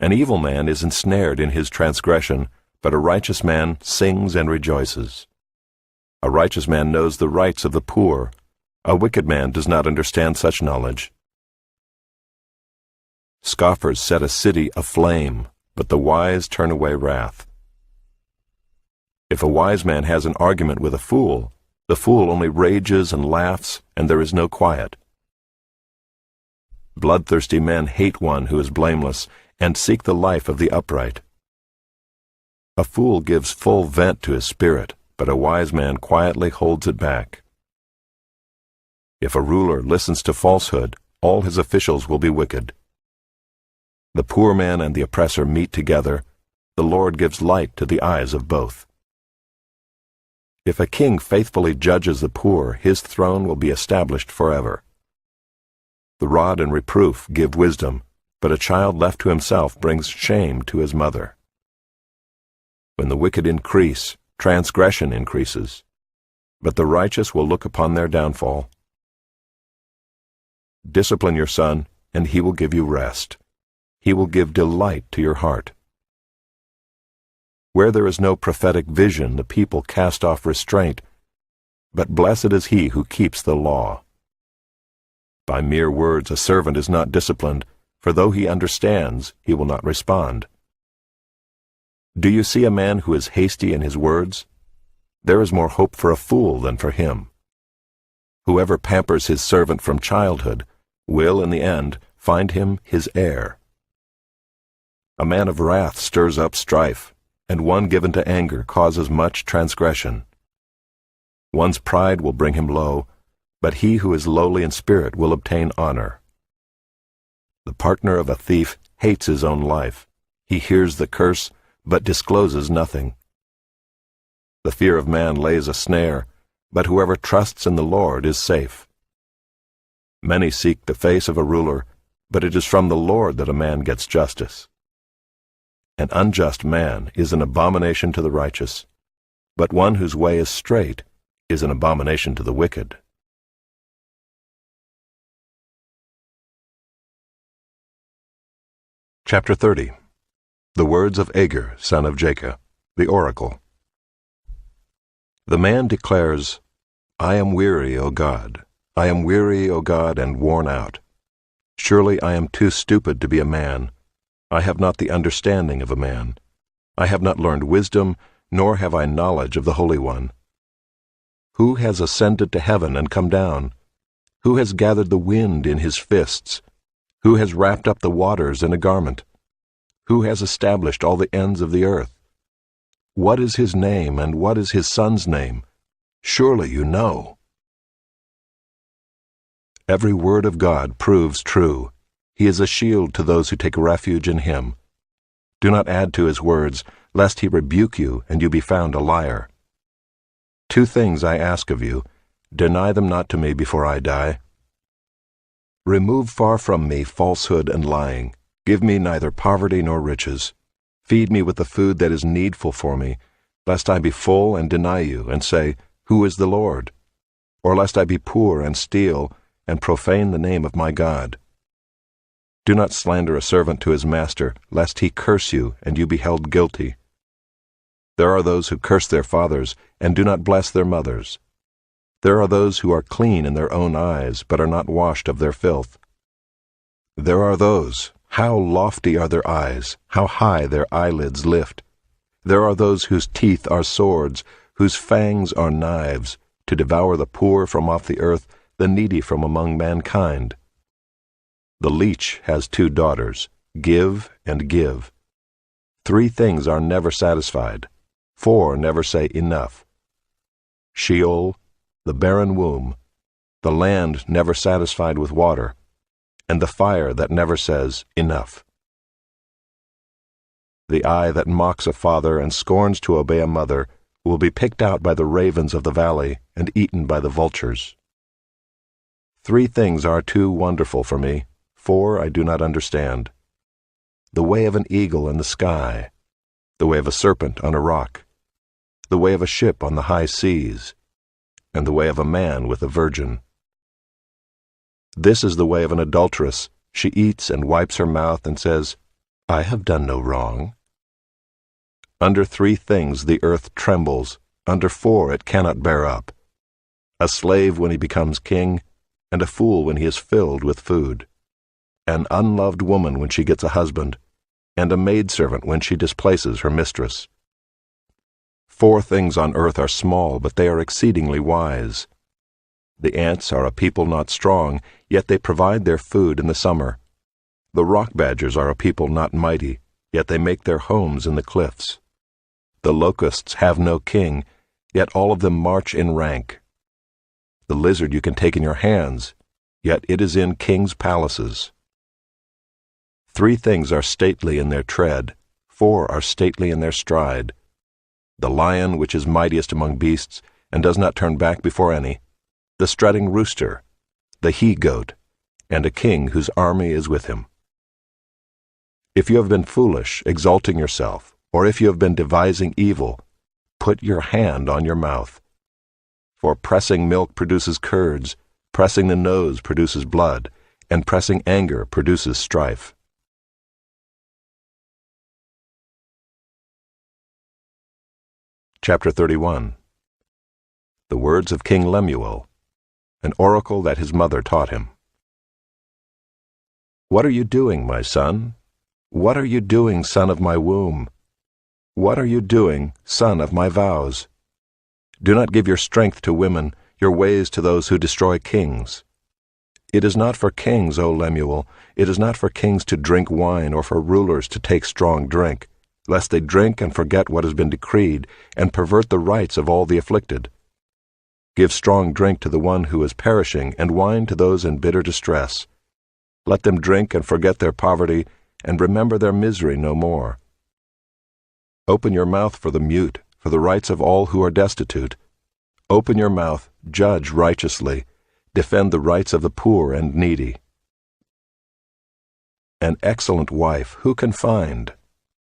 An evil man is ensnared in his transgression, but a righteous man sings and rejoices. A righteous man knows the rights of the poor. A wicked man does not understand such knowledge. Scoffers set a city aflame, but the wise turn away wrath. If a wise man has an argument with a fool, the fool only rages and laughs, and there is no quiet. Bloodthirsty men hate one who is blameless, and seek the life of the upright. A fool gives full vent to his spirit, but a wise man quietly holds it back. If a ruler listens to falsehood, all his officials will be wicked. The poor man and the oppressor meet together. The Lord gives light to the eyes of both. If a king faithfully judges the poor, his throne will be established forever. The rod and reproof give wisdom, but a child left to himself brings shame to his mother. When the wicked increase, transgression increases, but the righteous will look upon their downfall. Discipline your son, and he will give you rest. He will give delight to your heart. Where there is no prophetic vision, the people cast off restraint, but blessed is he who keeps the law. By mere words a servant is not disciplined, for though he understands, he will not respond. Do you see a man who is hasty in his words? There is more hope for a fool than for him. Whoever pampers his servant from childhood will, in the end, find him his heir. A man of wrath stirs up strife, and one given to anger causes much transgression. One's pride will bring him low, but he who is lowly in spirit will obtain honor. The partner of a thief hates his own life. He hears the curse, but discloses nothing. The fear of man lays a snare, but whoever trusts in the Lord is safe. Many seek the face of a ruler, but it is from the Lord that a man gets justice. An unjust man is an abomination to the righteous, but one whose way is straight is an abomination to the wicked. Chapter 30. The words of Agur, son of Jacob, the oracle. The man declares, I am weary, O God. I am weary, O God, and worn out. Surely I am too stupid to be a man. I have not the understanding of a man. I have not learned wisdom, nor have I knowledge of the Holy One. Who has ascended to heaven and come down? Who has gathered the wind in his fists? Who has wrapped up the waters in a garment? Who has established all the ends of the earth? What is his name, and what is his son's name? Surely you know. Every word of God proves true. He is a shield to those who take refuge in him. Do not add to his words, lest he rebuke you and you be found a liar. 2 things I ask of you. Deny them not to me before I die. Remove far from me falsehood and lying. Give me neither poverty nor riches. Feed me with the food that is needful for me, lest I be full and deny you, and say, Who is the Lord? Or lest I be poor and steal, and profane the name of my God. Do not slander a servant to his master, lest he curse you, and you be held guilty. There are those who curse their fathers, and do not bless their mothers. There are those who are clean in their own eyes, but are not washed of their filth. There are those, how lofty are their eyes, how high their eyelids lift. There are those whose teeth are swords, whose fangs are knives, to devour the poor from off the earth, the needy from among mankind. The leech has 2 daughters, give and give. 3 things are never satisfied, 4 never say enough. Sheol, the barren womb, the land never satisfied with water, and the fire that never says enough. The eye that mocks a father and scorns to obey a mother will be picked out by the ravens of the valley and eaten by the vultures. 3 things are too wonderful for me, 4 I do not understand. The way of an eagle in the sky, the way of a serpent on a rock, the way of a ship on the high seas, and the way of a man with a virgin. This is the way of an adulteress. She eats and wipes her mouth and says, I have done no wrong. Under 3 things the earth trembles, under 4 it cannot bear up. A slave when he becomes king, and a fool when he is filled with food. An unloved woman when she gets a husband, and a maidservant when she displaces her mistress. 4 things on earth are small, but they are exceedingly wise. The ants are a people not strong, yet they provide their food in the summer. The rock badgers are a people not mighty, yet they make their homes in the cliffs. The locusts have no king, yet all of them march in rank. The lizard you can take in your hands, yet it is in kings' palaces. 3 things are stately in their tread, 4 are stately in their stride. The lion which is mightiest among beasts, and does not turn back before any, the strutting rooster, the he-goat, and a king whose army is with him. If you have been foolish, exalting yourself, or if you have been devising evil, put your hand on your mouth. For pressing milk produces curds, pressing the nose produces blood, and pressing anger produces strife. Chapter 31. The words of King Lemuel, an oracle that his mother taught him. What are you doing, my son? What are you doing, son of my womb? What are you doing, son of my vows? Do not give your strength to women, your ways to those who destroy kings. It is not for kings, O Lemuel, it is not for kings to drink wine or for rulers to take strong drink, lest they drink and forget what has been decreed, and pervert the rights of all the afflicted. Give strong drink to the one who is perishing, and wine to those in bitter distress. Let them drink and forget their poverty, and remember their misery no more. Open your mouth for the mute, for the rights of all who are destitute. Open your mouth, judge righteously, defend the rights of the poor and needy. An excellent wife who can find?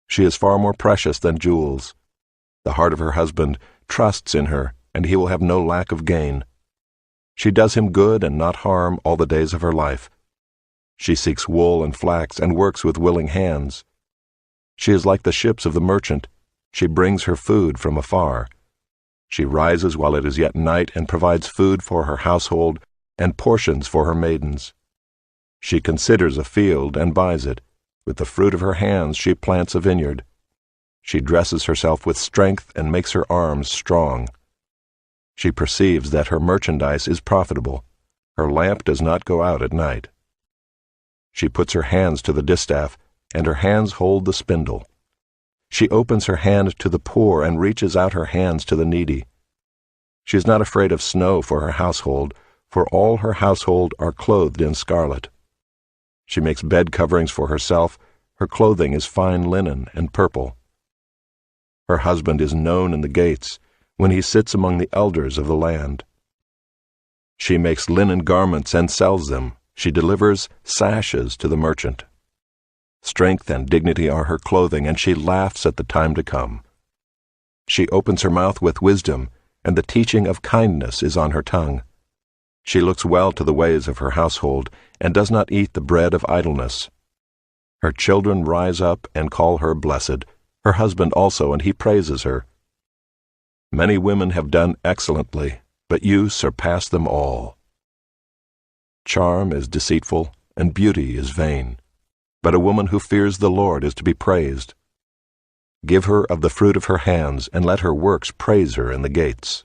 She is far more precious than jewels. The heart of her husband trusts in her, and he will have no lack of gain. She does him good and not harm all the days of her life. She seeks wool and flax and works with willing hands. She is like the ships of the merchant. She brings her food from afar. She rises while it is yet night and provides food for her household and portions for her maidens. She considers a field and buys it. With the fruit of her hands she plants a vineyard. She dresses herself with strength and makes her arms strong. She perceives that her merchandise is profitable. Her lamp does not go out at night. She puts her hands to the distaff. and her hands hold the spindle. She opens her hand to the poor and reaches out her hands to the needy. She is not afraid of snow for her household, for all her household are clothed in scarlet. She makes bed coverings for herself. Her clothing is fine linen and purple. Her husband is known in the gates, when he sits among the elders of the land. She makes linen garments and sells them. She delivers sashes to the merchant. Strength and dignity are her clothing, and she laughs at the time to come. She opens her mouth with wisdom, and the teaching of kindness is on her tongue. She looks well to the ways of her household, and does not eat the bread of idleness. Her children rise up and call her blessed, her husband also, and he praises her. Many women have done excellently, but you surpass them all. Charm is deceitful, and beauty is vain, but a woman who fears the Lord is to be praised. Give her of the fruit of her hands, and let her works praise her in the gates.